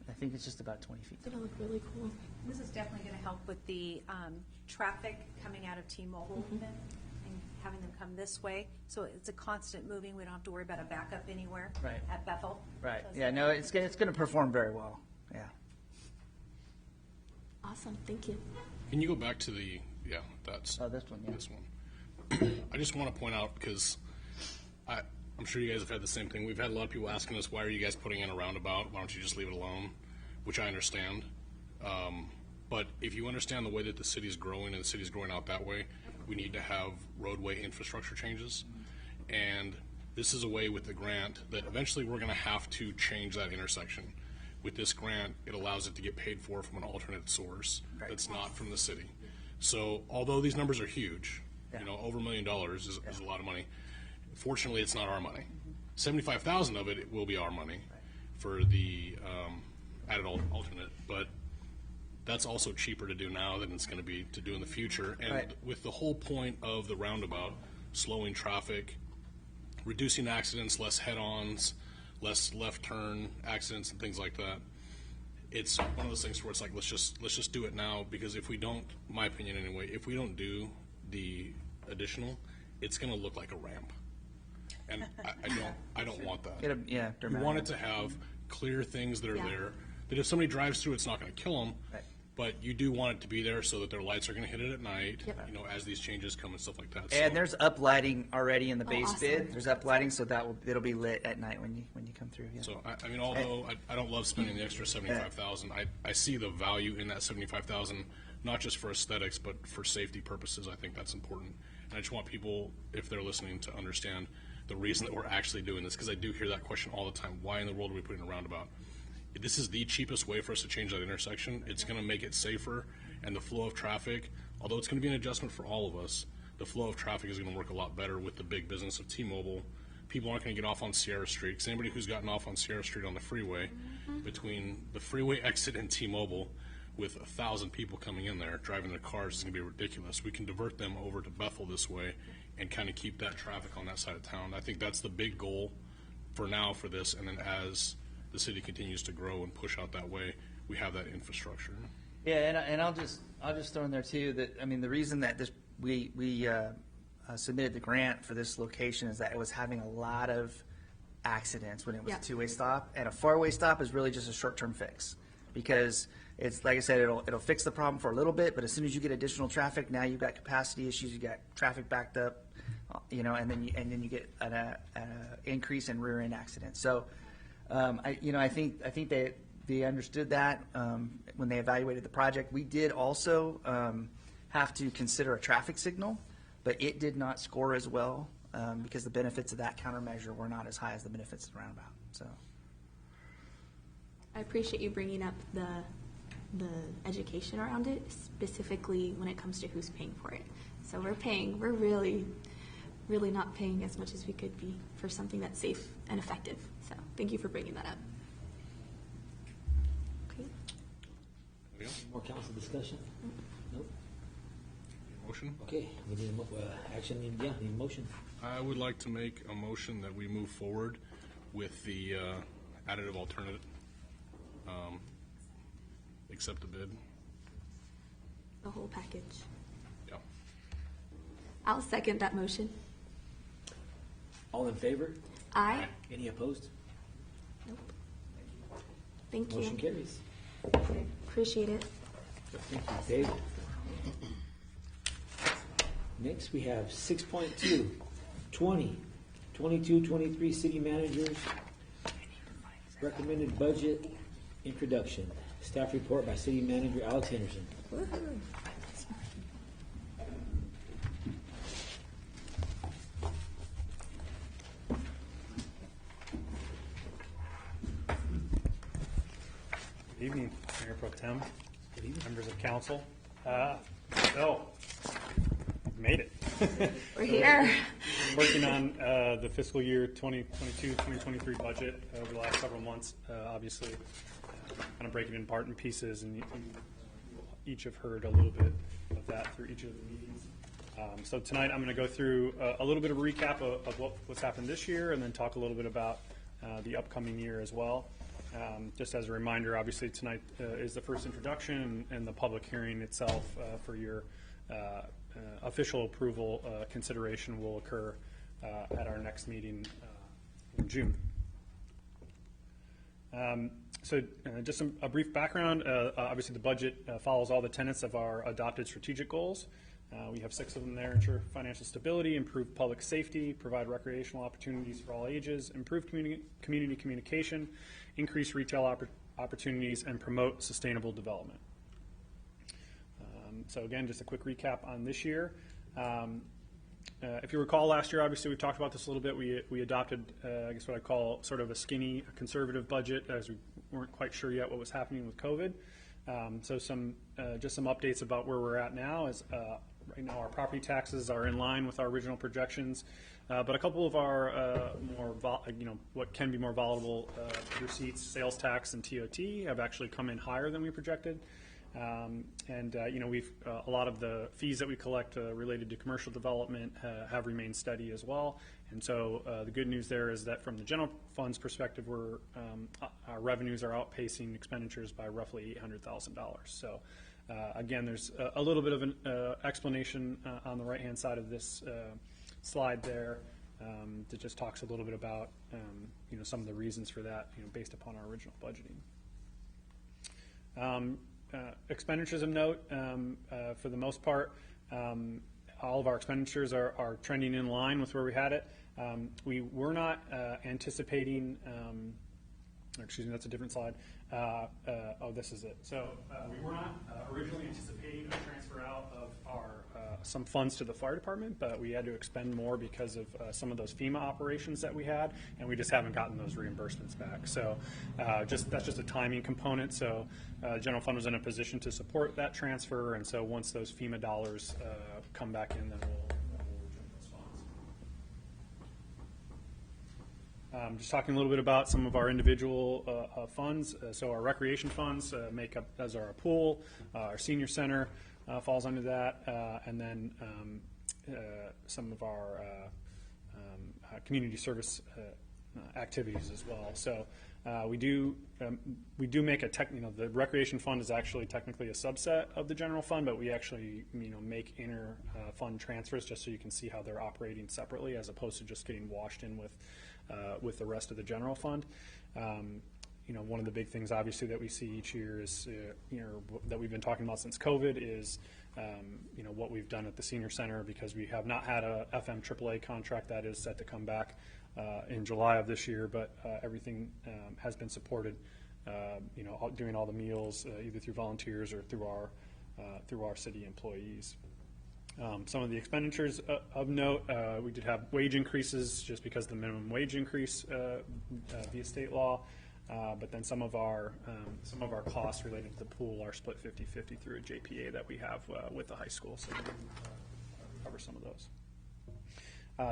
I think it's just about 20 feet It's tall. going to look really cool. This is definitely going to help with the traffic coming out of T-Mobile and having them come this way. So it's a constant moving. We don't have to worry about a backup anywhere Right. at Bethel. Right. So Yeah, no, it's going to perform very well. Yeah. Awesome. Thank you. Can you go back to that's Oh, this one, yeah. this one. I just want to point out, because I'm sure you guys have had the same thing. We've had a lot of people asking us, why are you guys putting in a roundabout? Why don't you just leave it alone? Which I understand. But if you understand the way that the city's growing and the city's growing out that way, we need to have roadway infrastructure changes. And this is a way with the grant that eventually we're going to have to change that intersection. With this grant, it allows it to get paid for from an alternate source that's not from the city. So although these numbers are huge, over $1 million is a lot of money. Fortunately, it's not our money. 75,000 of it will be our money for the added alternate, but that's also cheaper to do now than it's going to be to do in the future. And Right. with the whole point of the roundabout, slowing traffic, reducing accidents, less head-ons, less left turn accidents and things like that. It's one of those things where it's like, let's just do it now, because if we don't, my opinion anyway, if we don't do the additional, it's going to look like a ramp. And I don't want that. Yeah, We want it to have clear things that are there, that if somebody drives through, it's not going to kill them. Right. But you do want it to be there so that their lights are going to hit it at night, you know, as these changes come and stuff like that. And So- there's uplighting already in the base awesome. bid. There's uplighting, so it'll be lit at night when you come through. Yeah. So, I mean, although I don't love spending the extra $75,000, I see the value in that $75,000, not just for aesthetics, but for safety purposes. I think that's important. And I just want people, if they're listening, to understand the reason that we're actually doing this, because I do hear that question all the time. Why in the world are we putting a roundabout? This is the cheapest way for us to change that intersection. It's going to make it safer, and the flow of traffic, although it's going to be an adjustment for all of us, the flow of traffic is going to work a lot better with the big business of T-Mobile. People aren't going to get off on Sierra Street, because anybody who's gotten off on Sierra Street on the freeway, between the freeway exit and T-Mobile, with 1,000 people coming in there, driving their cars, is going to be ridiculous. We can divert them over to Bethel this way and kind of keep that traffic on that side of town. I think that's the big goal for now for this, and then as the city continues to grow and push out that way, we have that infrastructure. Yeah, and I'll just throw in there too that, I mean, the reason that we submitted the grant for this location is that it was having a lot of accidents when it was a two-way stop, and a four-way stop is really just a short-term fix, because it's, like I said, it'll fix the problem for a little bit, but as soon as you get additional traffic, now you've got capacity issues, you got traffic backed up, you know, and then you get an increase in rear end accidents. So, I think they understood that when they evaluated the project. We did also have to consider a traffic signal, but it did not score as well because the benefits of that countermeasure were not as high as the benefits of the roundabout. So, I appreciate you bringing up the education around it, specifically when it comes to who's paying for it. So we're really not paying as much as we could be for something that's safe and effective. So thank you for bringing that up. Okay. More council discussion? Nope. Motion? Okay, we need need a motion. I would like to make a motion that we move forward with the additive alternative. Accept the bid. The whole package. Yeah. I'll second that motion. All in favor? Aye. Any opposed? Nope. Thank Motion you. carries. Appreciate it. Thank you, Dave. Next, we have 6.2, 22-23 city managers, recommended budget introduction. Staff report by City Manager Alex Henderson. Good evening, Mayor Pro Tem, Good evening. members of council. So, made it. We're here. Working on the fiscal year 2022-2023 budget over the last several months, obviously, kind of breaking it apart in pieces, and you each have heard a little bit of that through each of the meetings. So tonight I'm going to go through a little bit of a recap of what's happened this year, and then talk a little bit about the upcoming year as well. Just as a reminder, obviously tonight is the first introduction, and the public hearing itself for your official approval consideration will occur at our next meeting in June. Just a brief background. Obviously, the budget follows all the tenets of our adopted strategic goals. We have 6 of them there: ensure financial stability, improve public safety, provide recreational opportunities for all ages, improve community communication, increase retail opportunities, and promote sustainable development. So again, just a quick recap on this year. If you recall, last year, obviously, we talked about this a little bit. We adopted, I guess what I call sort of a skinny, conservative budget, as we weren't quite sure yet what was happening with COVID. So just some updates about where we're at now is right now our property taxes are in line with our original projections, but a couple of our what can be more volatile receipts, sales tax and TOT, have actually come in higher than we projected. We've a lot of the fees that we collect related to commercial development have remained steady as well. And so the good news there is that from the general funds perspective, our revenues are outpacing expenditures by roughly $800,000. So again, there's a little bit of an explanation on the right-hand side of this slide there that just talks a little bit about some of the reasons for that, based upon our original budgeting. Expenditures of note, for the most part, all of our expenditures are trending in line with where we had it. We were not anticipating, excuse me, that's a different slide. This is it. So we were not originally anticipating a transfer out of our some funds to the fire department, but we had to expend more because of some of those FEMA operations that we had, and we just haven't gotten those reimbursements back. So that's just a timing component. So general fund was in a position to support that transfer, and so once those FEMA dollars come back in, then we'll return those funds. Just talking a little bit about some of our individual funds. So our recreation funds make up, as our pool, our senior center falls under that, and then some of our community service activities as well. So we do make the recreation fund is actually technically a subset of the general fund, but we actually make inter fund transfers just so you can see how they're operating separately, as opposed to just getting washed in with the rest of the general fund. One of the big things, obviously, that we see each year is, that we've been talking about since COVID is, what we've done at the senior center, because we have not had a FM AAA contract that is set to come back in July of this year, but everything has been supported, doing all the meals either through volunteers or through our city employees. Some of the expenditures of note, we did have wage increases just because of the minimum wage increase via state law. But then some of our costs related to the pool are split 50-50 through a JPA that we have with the high school, so we can cover some of those.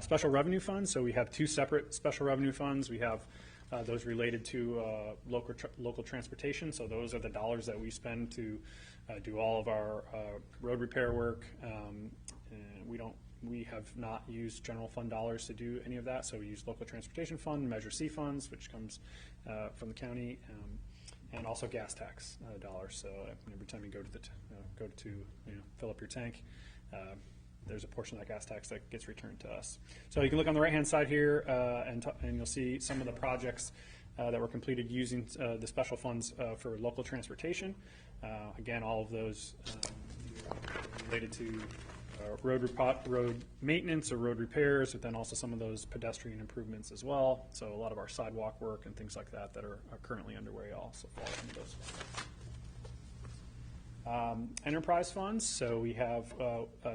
Special revenue funds, so we have two separate special revenue funds. We have those related to local transportation, so those are the dollars that we spend to do all of our road repair work. We have not used general fund dollars to do any of that, so we use local transportation fund, Measure C funds, which comes from the county, and also gas tax dollars. So every time you go to fill up your tank, there's a portion of that gas tax that gets returned to us. So you can look on the right-hand side here, and you'll see some of the projects that were completed using the special funds for local transportation. Again, all of those related to road maintenance or road repairs, but then also some of those pedestrian improvements as well. So a lot of our sidewalk work and things like that are currently underway also fall into those. Enterprise funds. So we have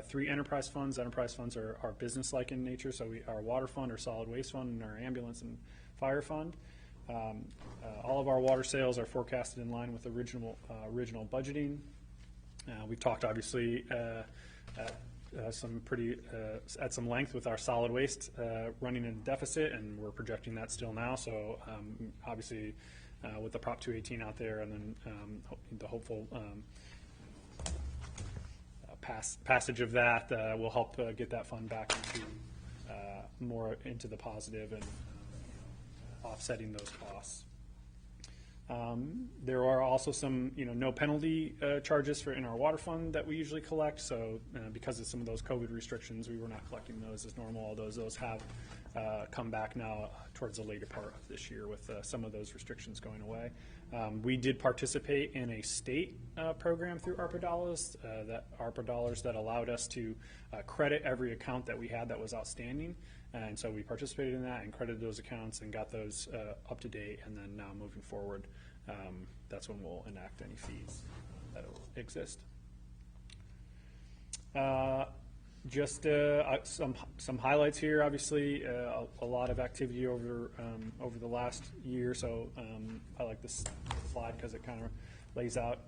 3 enterprise funds. Enterprise funds are business-like in nature. So our water fund, our solid waste fund, and our ambulance and fire fund. All of our water sales are forecasted in line with original budgeting. We've talked obviously at some length with our solid waste running in deficit, and we're projecting that still now. So obviously with the Prop 218 out there, and then the hopeful passage of that will help get that fund back into more into the positive and offsetting those costs. There are also some, no penalty charges in our water fund that we usually collect. So because of some of those COVID restrictions, we were not collecting those as normal, although those have come back now towards the later part of this year with some of those restrictions going away. We did participate in a state program through ARPA dollars that allowed us to credit every account that we had that was outstanding. And so we participated in that and credited those accounts and got those up to date. And then now moving forward, that's when we'll enact any fees that will exist. Just some highlights here. Obviously, a lot of activity over the last year. So I like this slide because it kind of lays out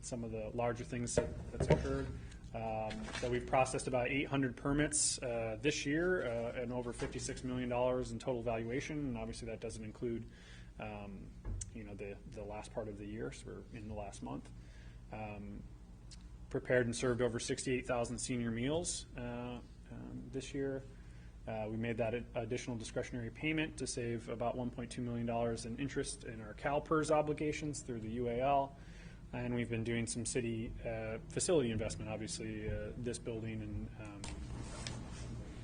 some of the larger things that's occurred. So we've processed about 800 permits this year and over $56 million in total valuation. And obviously that doesn't include, the last part of the year, so we're in the last month. prepared and served over 68,000 senior meals this year. We made that additional discretionary payment to save about $1.2 million in interest in our CalPERS obligations through the UAL. And we've been doing some city facility investment, obviously this building and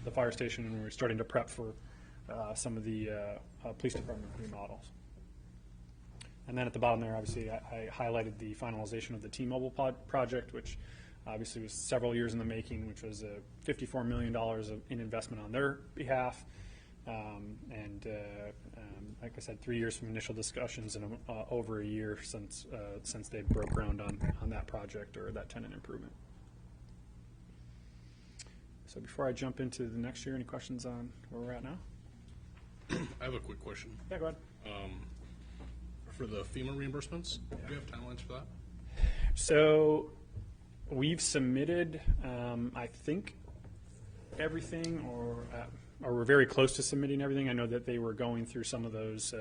the fire station, and we're starting to prep for some of the police department remodels. And then at the bottom there, obviously, I highlighted the finalization of the T-Mobile project, which obviously was several years in the making, which was $54 million in investment on their behalf. Like I said, 3 years from initial discussions and over a year since they broke ground on that project or that tenant improvement. So before I jump into the next year, any questions on where we're at now? I have a quick question. Yeah, go ahead. For the FEMA reimbursements, do you have timelines for that? So we've submitted, I think, everything, or we're very close to submitting everything. I know that they were going through some of those.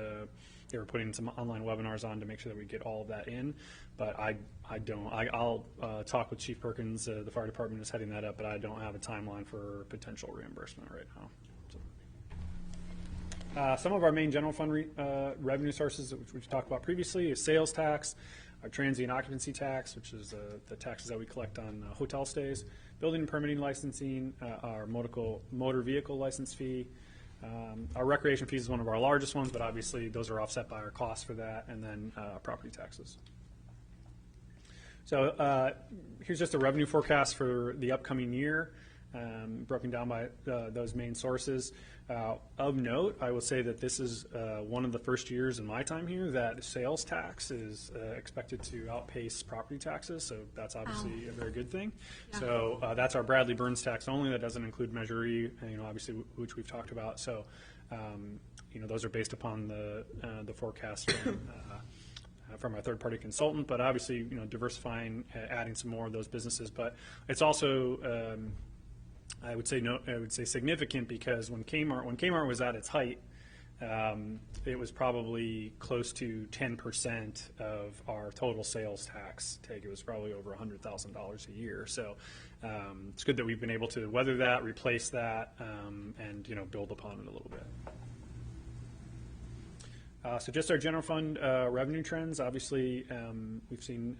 They were putting some online webinars on to make sure that we get all of that in. But I don't. I'll talk with Chief Perkins. The fire department is heading that up, but I don't have a timeline for potential reimbursement right now. Some of our main general fund revenue sources, which we've talked about previously, is sales tax, our transient occupancy tax, which is the taxes that we collect on hotel stays, building and permitting licensing, our motor vehicle license fee. Our recreation fees is one of our largest ones, but obviously those are offset by our costs for that, and then property taxes. So here's just a revenue forecast for the upcoming year, broken down by those main sources. Of note, I will say that this is one of the first years in my time here that sales tax is expected to outpace property taxes, so that's obviously a very good thing. Yeah. So that's our Bradley Burns tax only. That doesn't include Measure E, obviously, which we've talked about. So, those are based upon the forecast from our third-party consultant, but obviously, diversifying, adding some more of those businesses. But it's also I would say significant, because when Kmart was at its height, it was probably close to 10% of our total sales tax take. It was probably over $100,000 a year. So it's good that we've been able to weather that, replace that, and build upon it a little bit. So just our general fund revenue trends. Obviously, we've seen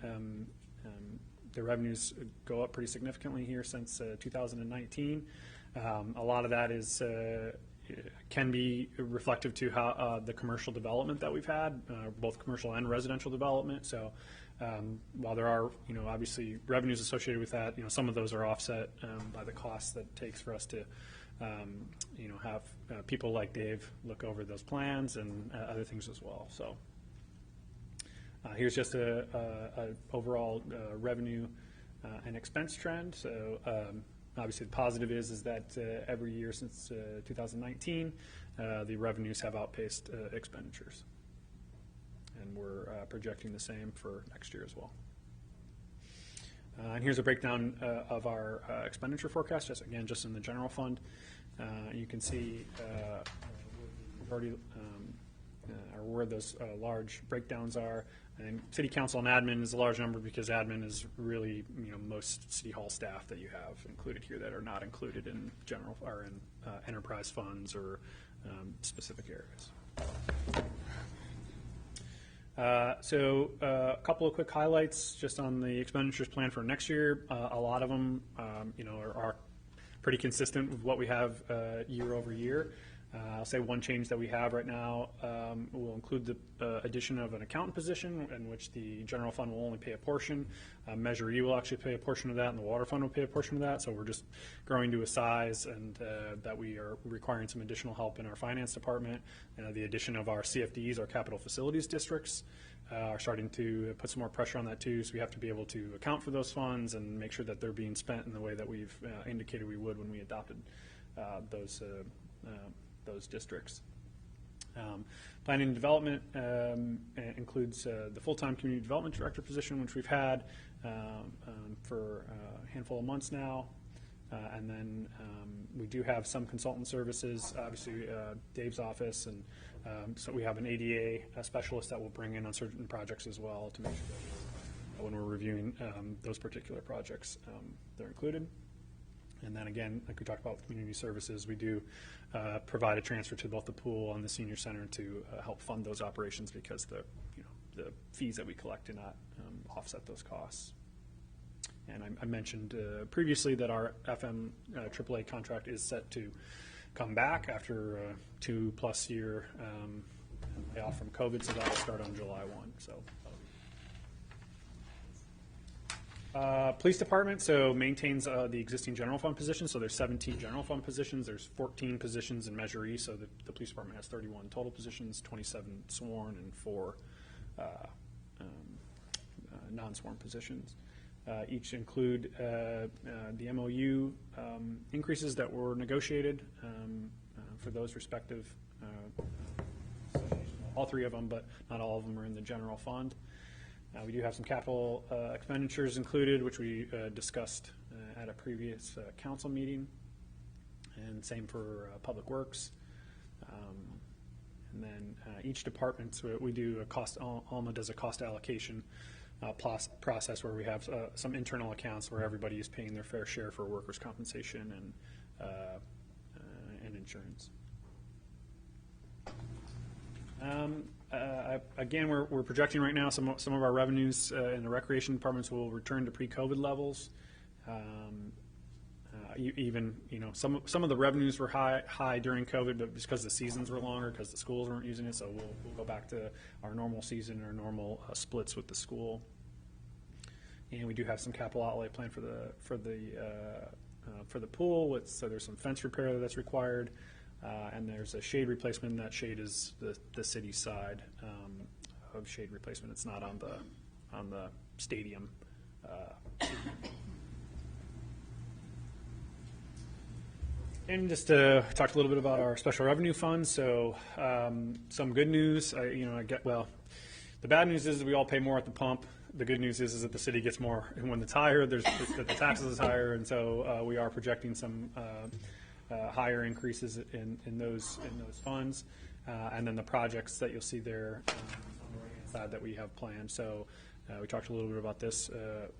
the revenues go up pretty significantly here since 2019. A lot of that is can be reflective to how the commercial development that we've had, both commercial and residential development. So while there are obviously revenues associated with that, some of those are offset by the costs that it takes for us to have people like Dave look over those plans and other things as well. So. Here's just a overall revenue and expense trend. So obviously the positive is that every year since 2019, the revenues have outpaced expenditures. And we're projecting the same for next year as well. And here's a breakdown of our expenditure forecast, just in the general fund. You can see where those large breakdowns are. And city council and admin is a large number, because admin is really most city hall staff that you have included here that are not included in general or in enterprise funds or specific areas. So a couple of quick highlights just on the expenditures plan for next year. A lot of them are pretty consistent with what we have year over year. I'll say one change that we have right now will include the addition of an accountant position, in which the general fund will only pay a portion. Measure E will actually pay a portion of that, and the water fund will pay a portion of that. So we're just growing to a size, and that we are requiring some additional help in our finance department. The addition of our CFDs, our capital facilities districts, are starting to put some more pressure on that too. So we have to be able to account for those funds and make sure that they're being spent in the way that we've indicated we would when we adopted those districts. Planning and development includes the full-time community development director position, which we've had for a handful of months now. And then we do have some consultant services, obviously Dave's office, and so we have an ADA specialist that we'll bring in on certain projects as well to make sure that when we're reviewing those particular projects. They're included. And then again, like we talked about with community services, we do provide a transfer to both the pool and the senior center to help fund those operations because the fees that we collect do not offset those costs. And I mentioned previously that our FM AAA contract is set to come back after a 2+ year layoff from COVID, so that will start on July 1. So. Police department maintains the existing general fund positions. So there's 17 general fund positions. There's 14 positions in Measure E. So the police department has 31 total positions, 27 sworn, and 4 non-sworn positions. Each include the MOU increases that were negotiated for those respective all 3 of them, but not all of them are in the general fund. We do have some capital expenditures included, which we discussed at a previous council meeting, and same for Public Works. And then each department, so we do a cost, Alma does a cost allocation process where we have some internal accounts where everybody is paying their fair share for workers' compensation and insurance. Again, we're projecting right now some of our revenues in the recreation departments will return to pre-COVID levels. Even some of the revenues were high during COVID, but just because the seasons were longer, because the schools weren't using it, so we'll go back to our normal season, our normal splits with the school. And we do have some capital outlay planned for the pool. So there's some fence repair that's required. And there's a shade replacement. That shade is the city side of shade replacement. It's not on the stadium. And just to talk a little bit about our special revenue fund. So some good news. The bad news is we all pay more at the pump. The good news is that the city gets more, and when it's higher, that the taxes is higher, and so we are projecting some. Higher increases in those funds, and then the projects that you'll see there on the right-hand side that we have planned. So we talked a little bit about this at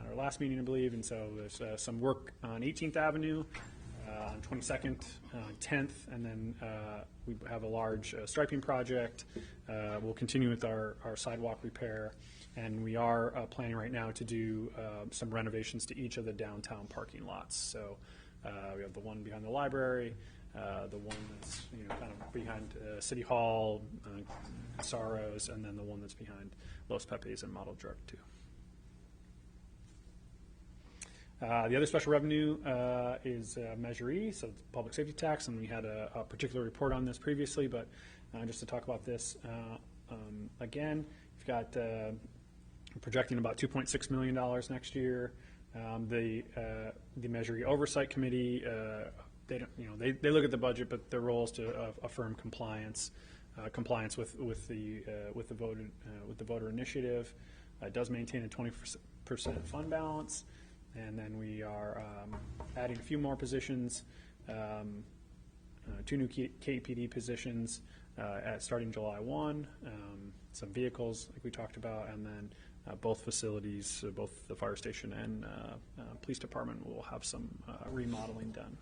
our last meeting, I believe, and so there's some work on 18th Avenue, on 22nd, 10th, and then we have a large striping project. We'll continue with our sidewalk repair, and we are planning right now to do some renovations to each of the downtown parking lots. So. We have the one behind the library, the one that's kind of behind City Hall, Casaros, and then the one that's behind Los Pepes and Model Drug 2. The other special revenue is Measure E, so it's public safety tax, and we had a particular report on this previously, but just to talk about this again, we've got projecting about $2.6 million next year. The Measure E Oversight Committee, they look at the budget, but their role is to affirm compliance with the voter initiative. It does maintain a 20% fund balance, and then we are adding a few more positions, 2 new KPD positions starting July 1, some vehicles like we talked about, and then. Both facilities, both the fire station and police department, will have some remodeling done.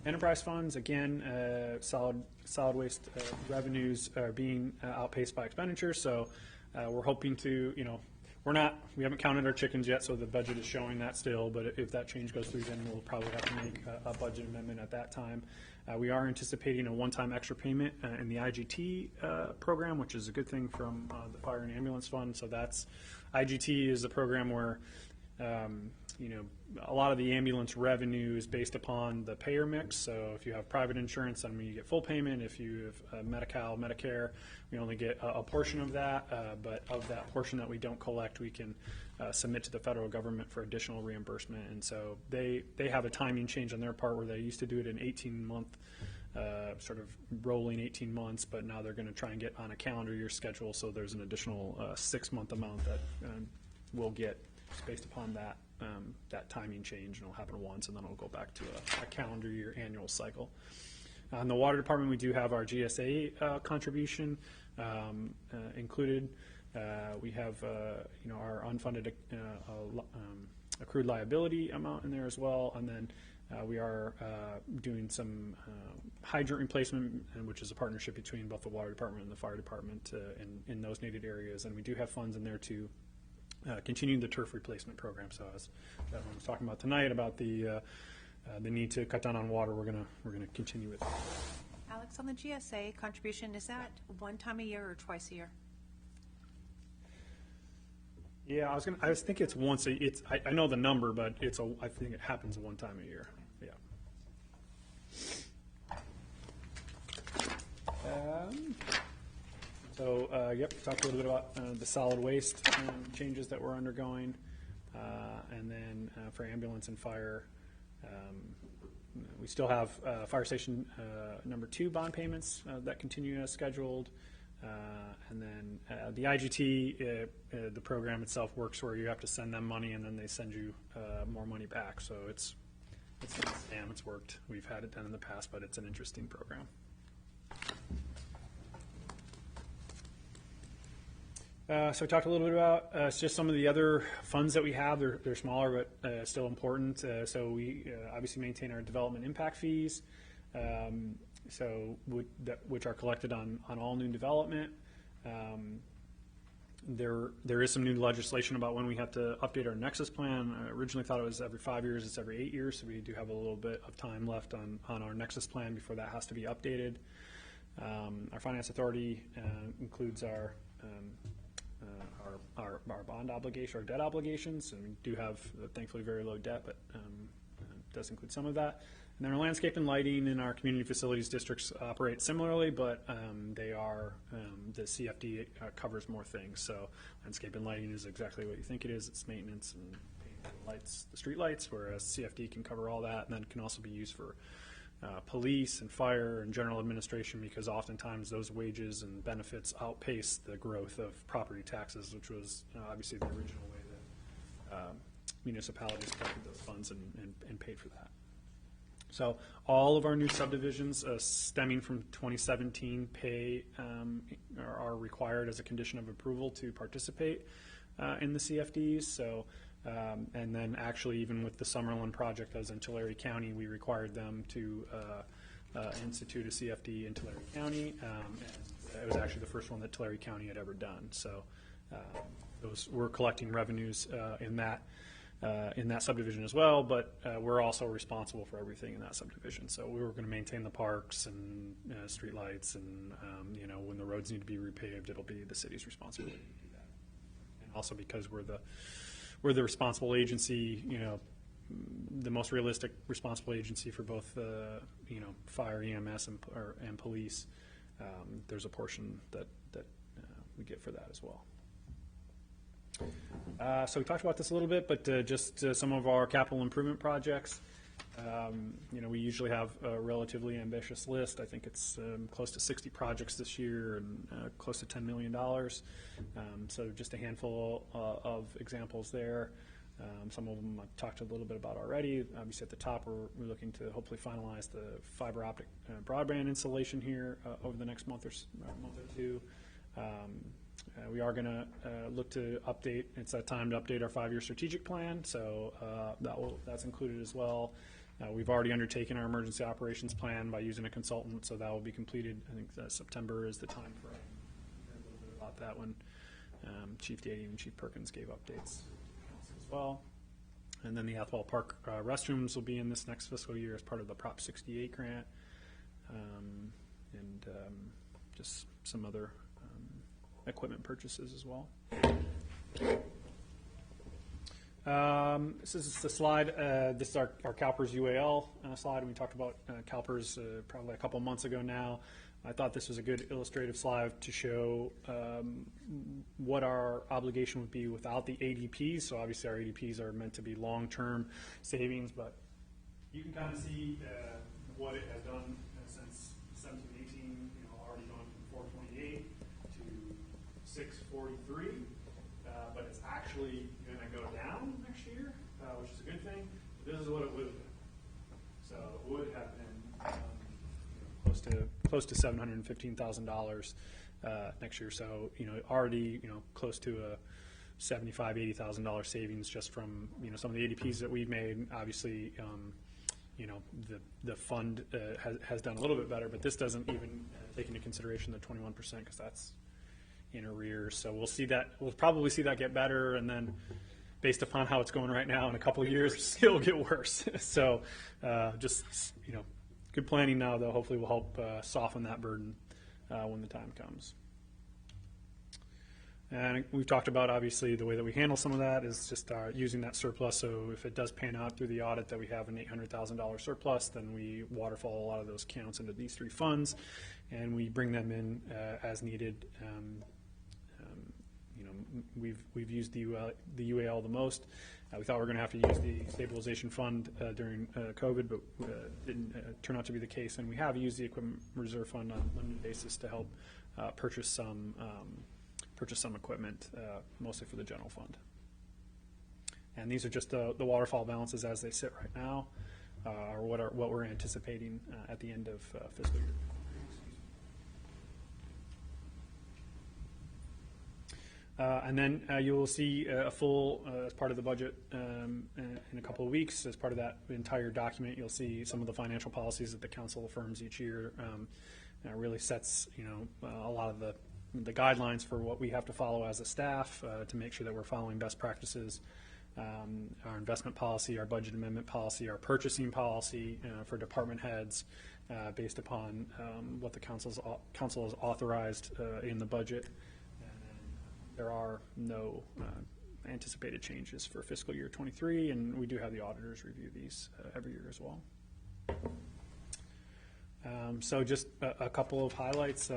Enterprise funds, again, solid waste revenues are being outpaced by expenditures. So we're hoping to, we haven't counted our chickens yet, so the budget is showing that still. But if that change goes through, then we'll probably have to make a budget amendment at that time. We are anticipating a one-time extra payment in the IGT program, which is a good thing from the Fire and Ambulance Fund. So IGT is the program where, a lot of the ambulance revenue is based upon the payer mix. So if you have private insurance, then you get full payment. If you have Medi-Cal, Medicare, we only get a portion of that. But of that portion that we don't collect, we can submit to the federal government for additional reimbursement. And so they have a timing change on their part where they used to do it in 18-month, sort of rolling 18 months, but now they're going to try and get on a calendar year schedule. So there's an additional 6-month amount that we'll get based upon that timing change, and it'll happen once, and then it'll go back to a calendar year annual cycle. On the water department, we do have our GSA contribution included. We have our unfunded accrued liability amount in there as well, and then we are doing some hydrant replacement, which is a partnership between both the water department and the fire department in those needed areas, and we do have funds in there to continue the turf replacement program. So as everyone was talking about tonight about the need to cut down on water, we're gonna continue with that. Alex, on the GSA contribution, is that one time a year or twice a year? Yeah, I was thinking it's once I know the number, but I think it happens one time a year. Yeah. Yep, talked a little bit about the solid waste changes that we're undergoing, and then for ambulance and fire, we still have fire station number 2 bond payments that continue as scheduled. And then the IGT, the program itself works where you have to send them money and then they send you more money back. So it's worked. We've had it done in the past, but it's an interesting program. So we talked a little bit about just some of the other funds that we have. They're smaller, but still important. So we obviously maintain our development impact fees. Which are collected on all new development. There is some new legislation about when we have to update our Nexus plan. I originally thought it was every 5 years. It's every 8 years, so we do have a little bit of time left on our Nexus plan before that has to be updated. Our finance authority includes our bond obligation, our debt obligations, and we do have thankfully very low debt, but it does include some of that. And then our landscape and lighting in our community facilities districts operate similarly, but they are, the CFD covers more things. So landscape and lighting is exactly what you think it is. It's maintenance and painting the lights, the street lights, whereas CFD can cover all that, and then can also be used for police and fire and general administration, because oftentimes those wages and benefits outpace the growth of property taxes, which was obviously the original way that municipalities collected those funds and paid for that. So all of our new subdivisions stemming from 2017 pay are required as a condition of approval to participate in the CFDs. So, and then actually even with the Summerlin project that was in Tulare County, we required them to institute a CFD in Tulare County. And it was actually the first one that Tulare County had ever done. So we're collecting revenues in that subdivision as well, but we're also responsible for everything in that subdivision. So we were going to maintain the parks and street lights, and when the roads need to be repaved, it'll be the city's responsibility to do that. And also because we're the responsible agency, the most realistic responsible agency for both fire, EMS, and police. There's a portion that we get for that as well. So we talked about this a little bit, but just some of our capital improvement projects. We usually have a relatively ambitious list. I think it's close to 60 projects this year and close to $10 million. So just a handful of examples there. Some of them I've talked a little bit about already. Obviously at the top, we're looking to hopefully finalize the fiber optic broadband installation here over the next month or two. We are going to look to update. It's that time to update our 5-year strategic plan, so that's included as well. We've already undertaken our emergency operations plan by using a consultant, so that will be completed. I think September is the time for a little bit about that one. Chief Dady and Chief Perkins gave updates as well. And then the Athwal Park restrooms will be in this next fiscal year as part of the Prop 68 grant, and just some other equipment purchases as well. This is the slide. This is our CalPERS UAL slide. We talked about CalPERS probably a couple months ago now. I thought this was a good illustrative slide to show what our obligation would be without the ADPs. So obviously our ADPs are meant to be long-term savings, but you can kind of see what it has done since 17-18, already gone from 428 to 643, but it's actually going to go down next year, which is a good thing. This is what it would have been. So it would have been to $715,000 next year. So already close to a $75,000-$80,000 savings just from some of the ADPs that we've made. Obviously, the fund has done a little bit better, but this doesn't even take into consideration the 21% because that's in arrears. So we'll probably see that get better, and then based upon how it's going right now, in a couple of years, it'll get worse. So just good planning now, though, hopefully will help soften that burden when the time comes. And we've talked about, obviously, the way that we handle some of that is just using that surplus. So if it does pan out through the audit that we have an $800,000 surplus, then we waterfall a lot of those accounts into these three funds, and we bring them in as needed. We've used the UAL the most. We thought we were going to have to use the stabilization fund during COVID, but didn't turn out to be the case. And we have used the equipment reserve fund on a limited basis to help purchase some equipment, mostly for the general fund. And these are just the waterfall balances as they sit right now, or what we're anticipating at the end of fiscal year. And then you will see a full, as part of the budget in a couple of weeks, as part of that entire document, you'll see some of the financial policies that the council affirms each year. Really sets a lot of the guidelines for what we have to follow as a staff to make sure that we're following best practices. Our investment policy, our budget amendment policy, our purchasing policy for department heads based upon what the council has authorized in the budget. There are no anticipated changes for fiscal year 23, and we do have the auditors review these every year as well. So just a couple of highlights.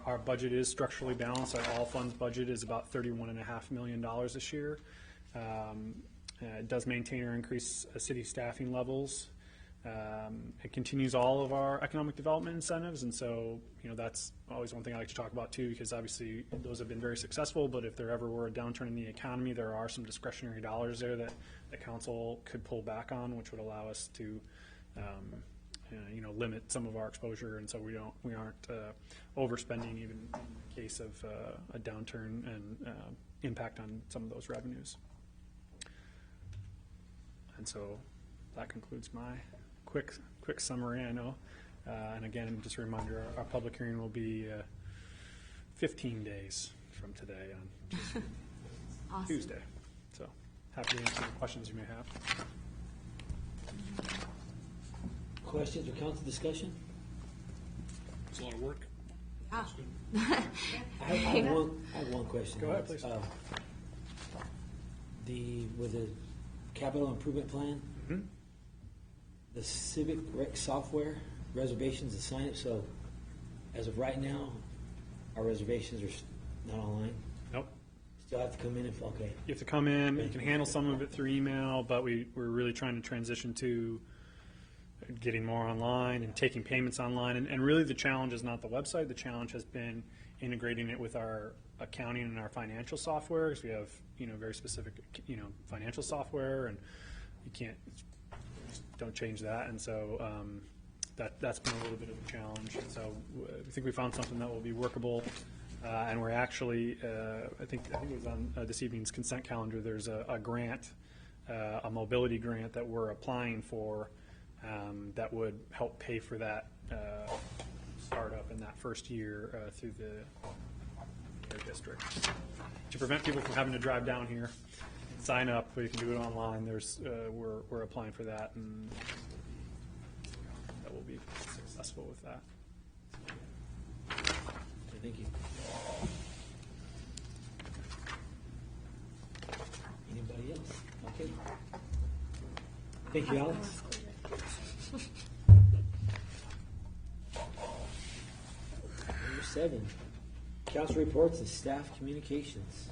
Our budget is structurally balanced. Our all funds budget is about $31.5 million this year. It does maintain or increase city staffing levels. It continues all of our economic development incentives, and so that's always one thing I like to talk about too, because obviously those have been very successful, but if there ever were a downturn in the economy, there are some discretionary dollars there that the council could pull back on, which would allow us to limit some of our exposure, and so we aren't overspending even in the case of a downturn and impact on some of those revenues. And so that concludes my quick summary, I know. And again, just a reminder, our public hearing will be 15 days from today on Awesome. Tuesday. So happy to answer any questions you may have. Questions or council discussion? It's a lot of work. Yeah. I have one question. Go ahead, please. With the capital improvement plan, the civic rec software reservations and sign up. So as of right now, our reservations are not online. Nope. Still have to come in if okay. You have to come in. You can handle some of it through email, but we're really trying to transition to getting more online and taking payments online. And really the challenge is not the website. The challenge has been integrating it with our accounting and our financial software, because we have very specific financial software, and you can't don't change that. And so that's been a little bit of a challenge. And so I think we found something that will be workable. And we're actually, I think it was on this evening's consent calendar, there's a grant, a mobility grant that we're applying for that would help pay for that startup in that first year through the air district. To prevent people from having to drive down here and sign up, you can do it online. We're applying for that, and that will be successful with that. Thank you. Anybody else? Okay. Thank you, Alex. Number 7, council reports and staff communications.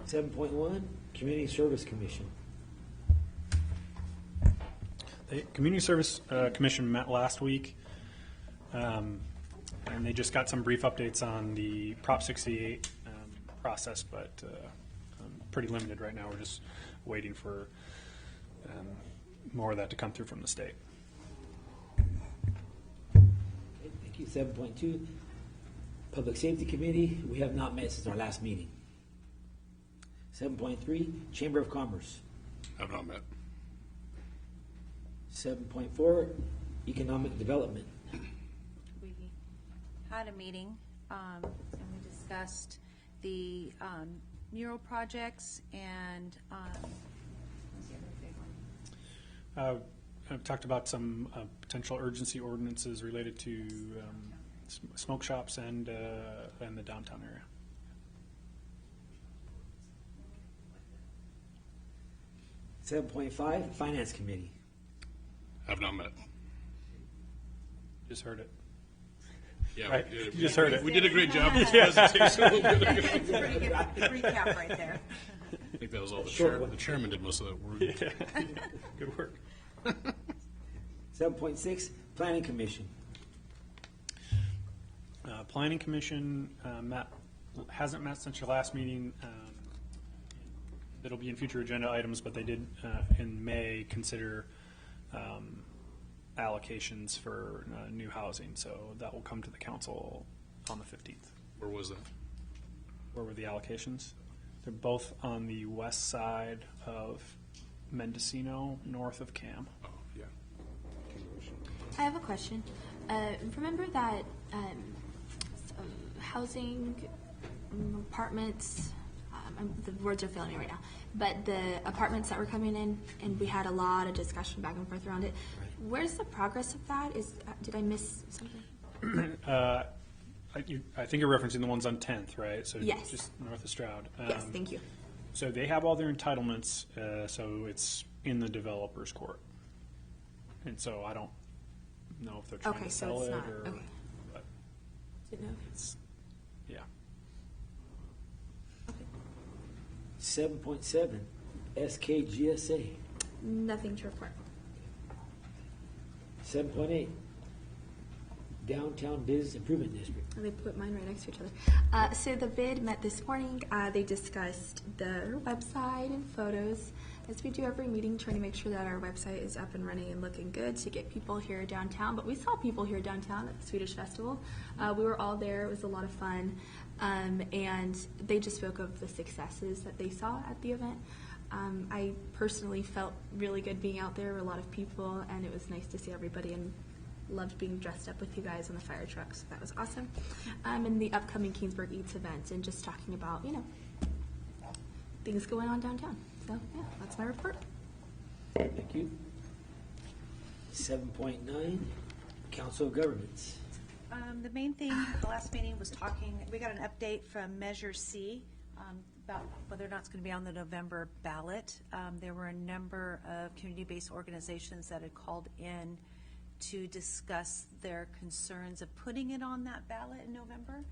7.1, Community Service Commission. The Community Service Commission met last week, and they just got some brief updates on the Prop 68 process, but pretty limited right now. We're just waiting for more of that to come through from the state. 7.2, Public Safety Committee, we have not met since our last meeting. 7.3, Chamber of Commerce. Have not met. 7.4, Economic Development. We had a meeting, and we discussed the mural projects and, what was the other big one? I've talked about some potential urgency ordinances related to smoke shops and the downtown area. 7.5, Finance Committee. Have not met. Just heard it. Yeah, Right. we did. You just heard it. We did a great job with the presentation a little bit ago. It's a pretty good recap right there. I think that was all the Short chair. one. The chairman did most of that work. Good work. 7.6, Planning Commission. Planning Commission hasn't met since your last meeting. That'll be in future agenda items, but they did in May consider allocations for new housing, so that will come to the council on the 15th. Where was that? Where were the allocations? They're both on the west side of Mendocino, north of Cam. Oh, yeah. I have a question. Remember that housing, apartments, the words are failing me right now, but the apartments that were coming in, and we had a lot of discussion back and forth around it. Where's the progress of that? Did I miss something? I think you're referencing the ones on 10th, right? So Yes. just north of Stroud. Yes, thank you. So they have all their entitlements, so it's in the developer's court. And so I don't know if they're trying Okay, to so sell it's it not, or, okay. but Didn't know. it's, yeah. 7.7, SKGSA. Nothing to report. 7.8, Downtown Business Improvement District. They put mine right next to each other. So the bid met this morning. They discussed the website and photos, as we do every meeting, trying to make sure that our website is up and running and looking good to get people here downtown. But we saw people here downtown at the Swedish Festival. We were all there. It was a lot of fun. And they just spoke of the successes that they saw at the event. I personally felt really good being out there. There were a lot of people, and it was nice to see everybody, and loved being dressed up with you guys on the fire trucks. So that was awesome. And the upcoming Kingsburg Eats event, and just talking about, things going on downtown. So, yeah, that's my report. Thank you. 7.9, Council of Governments. The main thing, the last meeting was we got an update from Measure C about whether or not it's going to be on the November ballot. There were a number of community-based organizations that had called in to discuss their concerns of putting it on that ballot in November.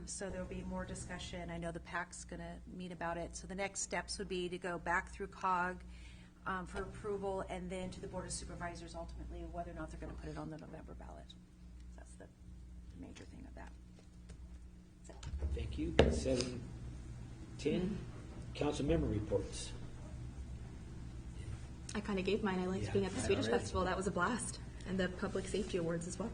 So there'll be more discussion. I know the PAC's going to meet about it. So the next steps would be to go back through COG for approval, and then to the Board of Supervisors ultimately whether or not they're going to put it on the November ballot. That's the major thing of that. That's it. Thank you. 7.10, Council Member Reports. I kind of gave mine. I liked Yeah, being at the I Swedish already- Festival. That was a blast. And the Public Safety Awards as well.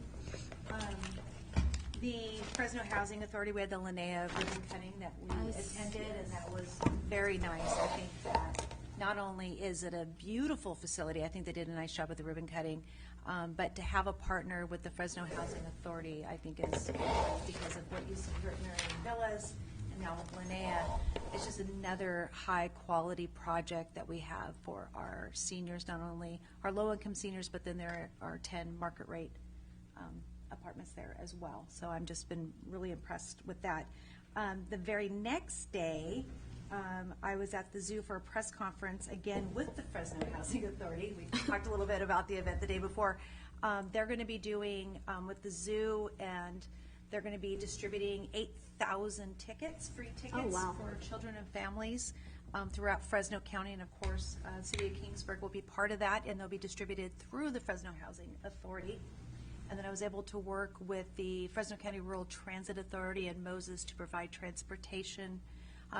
The Fresno Housing Authority, we had the Linnea ribbon cutting that we Nice. attended, and that was very nice. I think that not only is it a beautiful facility, I think they did a nice job with the ribbon cutting, but to have a partner with the Fresno Housing Authority, I think is because of what you see here at Marion Villas and now with Linnea, it's just another high-quality project that we have for our seniors, not only our low-income seniors, but then there are 10 market rate apartments there as well. So I've just been really impressed with that. The very next day, I was at the zoo for a press conference, again with the Fresno Housing Authority. We talked a little bit about the event the day before. They're going to be doing with the zoo, and they're going to be distributing 8,000 tickets, free tickets wow. for children and families throughout Fresno County. And of course, City of Kingsburg will be part of that, and they'll be distributed through the Fresno Housing Authority. And then I was able to work with the Fresno County Rural Transit Authority and Moses to provide transportation,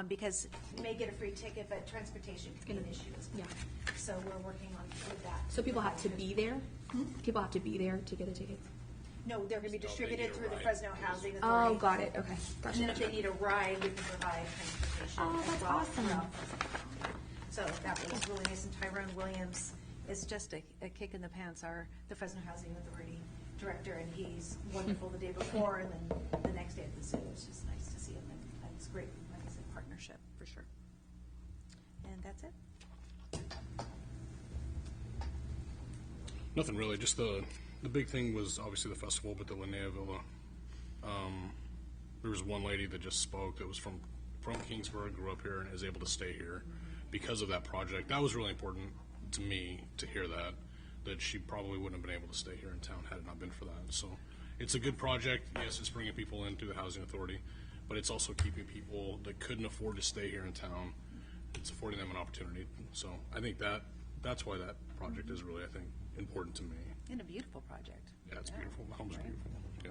because you may get a free ticket, but transportation can be an issue as well. Yeah. So we're working on with that. So people have to be there? People have to be there to get a ticket? No, they're gonna be distributed through the ride. Fresno Housing Authority. Oh, got it. Okay. Gotcha. And then if they need a ride, we can provide transportation Oh, as that's well. awesome. throughout Fresno County. So that was really nice, and Tyrone Williams is just a kick in the pants, the Fresno Housing Authority director, and he's wonderful the day before, and then the next day at the zoo. It's just nice to see him, and it's great, like I said, partnership, for sure. And that's it. Nothing really, just the big thing was obviously the festival, but the Linnea Villa. There was one lady that just spoke that was from Kingsburg, grew up here, and is able to stay here because of that project. That was really important to me to hear that she probably wouldn't have been able to stay here in town had it not been for that. So it's a good project. Yes, it's bringing people in through the housing authority, but it's also keeping people that couldn't afford to stay here in town. It's affording them an opportunity. So I think that's why that project is really, I think, important to me. And a beautiful project. Yeah, it's beautiful. The home's beautiful. Yeah.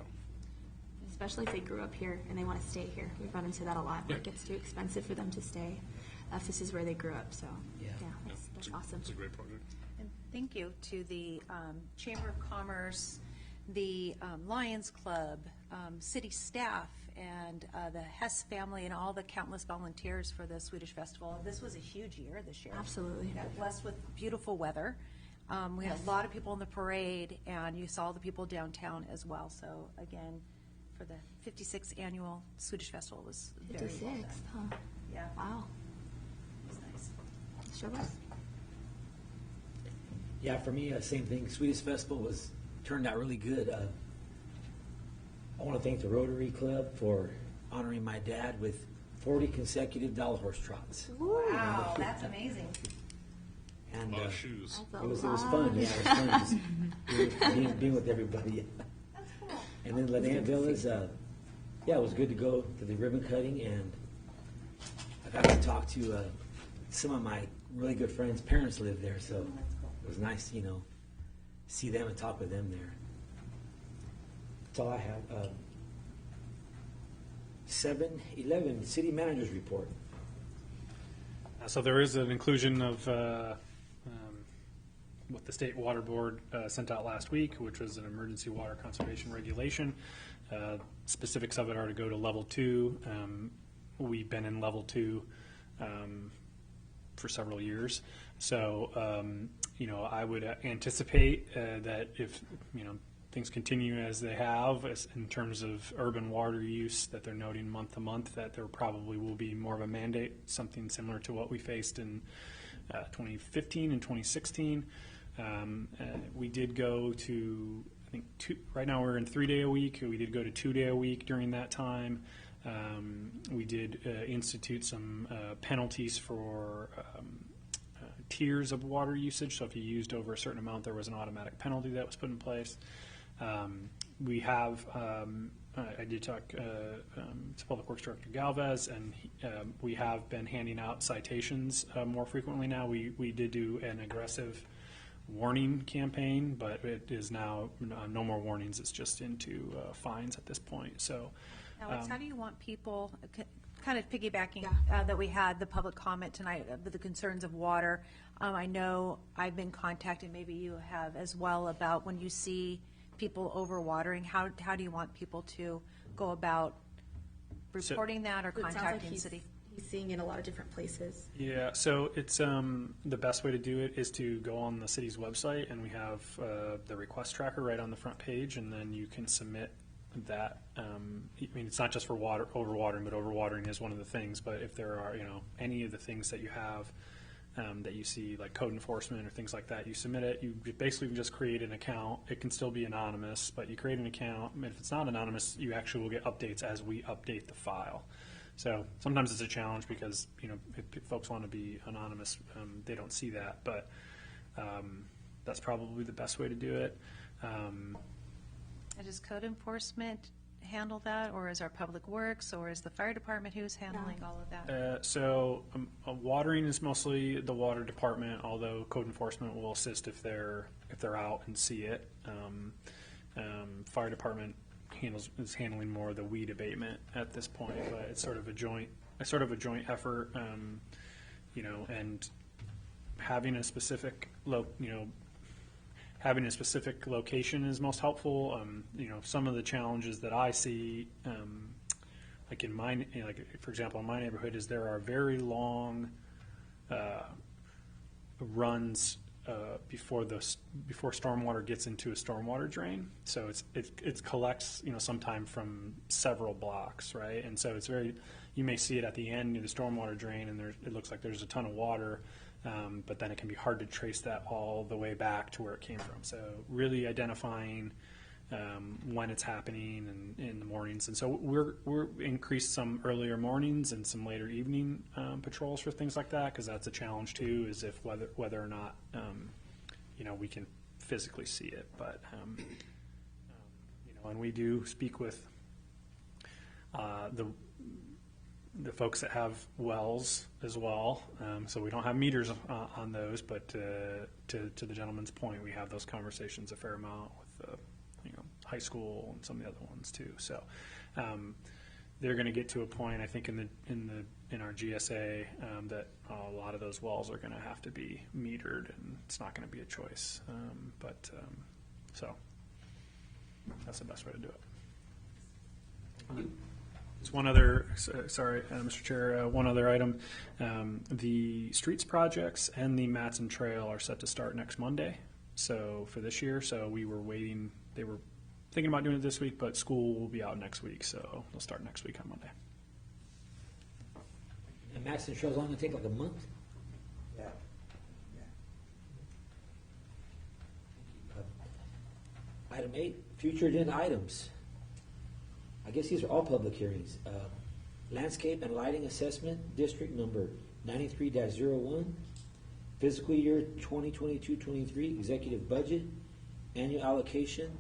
Especially if they grew up here and they want to stay here. We've run into that a lot, where it gets too expensive for them to stay. If this is where they grew up, so Yeah. that's awesome. It's a great project. And thank you to the Chamber of Commerce, the Lions Club, city staff, and the Hess family, and all the countless volunteers for the Swedish Festival. This was a huge year this year. Absolutely. We got blessed with beautiful weather. We had a lot of people in the parade, and you saw the people downtown as well. So again, for the 56th annual Swedish Festival, it was very well done. 56, huh? Yeah, Wow. it was nice. Sure was. Yeah, for me, same thing. Swedish Festival turned out really good. I want to thank the Rotary Club for honoring my dad with 40 consecutive dollar horse trots. Wow, that's amazing. And A lot of shoes. it was fun. Yeah, it was fun just being with everybody. That's cool. And then Linnea Villas, it was good to go to the ribbon cutting, and I got to talk to some of my really good friends' parents live there, so it was nice, see them and talk with them there. That's all I have. 7-11 City Manager's Report. So there is an inclusion of what the State Water Board sent out last week, which was an emergency water conservation regulation. Specifics of it are to go to level 2. We've been in level 2 for several years. So, I would anticipate that if, things continue as they have in terms of urban water use that they're noting month to month, that there probably will be more of a mandate, something similar to what we faced in 2015 and 2016. We did go to, I think, right now we're in 3-day a week. We did go to 2-day a week during that time. We did institute some penalties for tiers of water usage. So if you used over a certain amount, there was an automatic penalty that was put in place. We have, I did talk to Public Works Director Galvez, and we have been handing out citations more frequently now. We did do an aggressive warning campaign, but it is now no more warnings. It's just into fines at this point. So, Alex, how do you want people, kind of piggybacking that we had the public comment tonight with the concerns of water? I know I've been contacted, maybe you have as well, about when you see people overwatering, how do you want people to go about reporting that or It sounds like contacting the city? He's seeing it in a lot of different places. yeah, so it's the best way to do it is to go on the city's website, and we have the request tracker right on the front page, and then you can submit that. I mean, it's not just for overwatering, but overwatering is one of the things. But if there are, any of the things that you have that you see, like code enforcement or things like that, you submit it. You basically just create an account. It can still be anonymous, but you create an account. And if it's not anonymous, you actually will get updates as we update the file. So sometimes it's a challenge because, if folks want to be anonymous, they don't see that. But that's probably the best way to do it. And does code enforcement handle that, or is our Public Works, or is the fire department who's handling all of that? So watering is mostly the water department, although code enforcement will assist if they're out and see it. Fire department is handling more of the weed abatement at this point, but it's sort of a joint effort, and having a specific having a specific location is most helpful. Some of the challenges that I see, like in my, like for example, in my neighborhood, is there are very long runs before stormwater gets into a stormwater drain. So it collects sometime from several blocks, right? And so it's you may see it at the end of the stormwater drain, and it looks like there's a ton of water, but then it can be hard to trace that all the way back to where it came from. So really identifying when it's happening and in the mornings. And so we're increased some earlier mornings and some later evening patrols for things like that, because that's a challenge too, is if whether or not we can physically see it. But and we do speak with the folks that have wells as well. So we don't have meters on those, but to the gentleman's point, we have those conversations a fair amount with high school and some of the other ones too. So they're going to get to a point, I think, in our GSA that a lot of those wells are going to have to be metered, and it's not going to be a choice. So that's the best way to do it. It's one other, sorry, Mr. Chair, one other item. The streets projects and the Matson Trail are set to start next Monday. So for this year, so we were waiting. They were thinking about doing it this week, but school will be out next week, so they'll start next week on Monday. And Matson Trail's only going to take like a month? Yeah. Item 8, future agenda items. I guess these are all public hearings. Landscape and Lighting Assessment, District Number 93-01, Fiscal Year 2022-23, Executive Budget, Annual Allocation,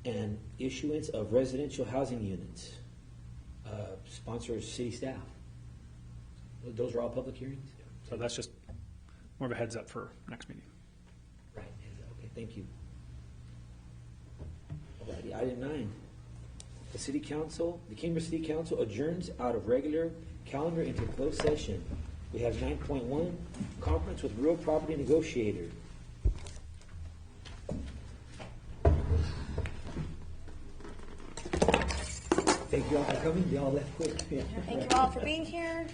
and Issuance of Residential Housing Units. Sponsors city staff. Those are all public hearings? So that's just more of a heads up for next meeting. Right, okay, thank you. Alrighty, item 9. The Kingsburg City Council adjourns out of regular calendar into closed session. We have 9.1, conference with real property negotiator. Thank you all for coming. They all left quick. Thank you all for being here.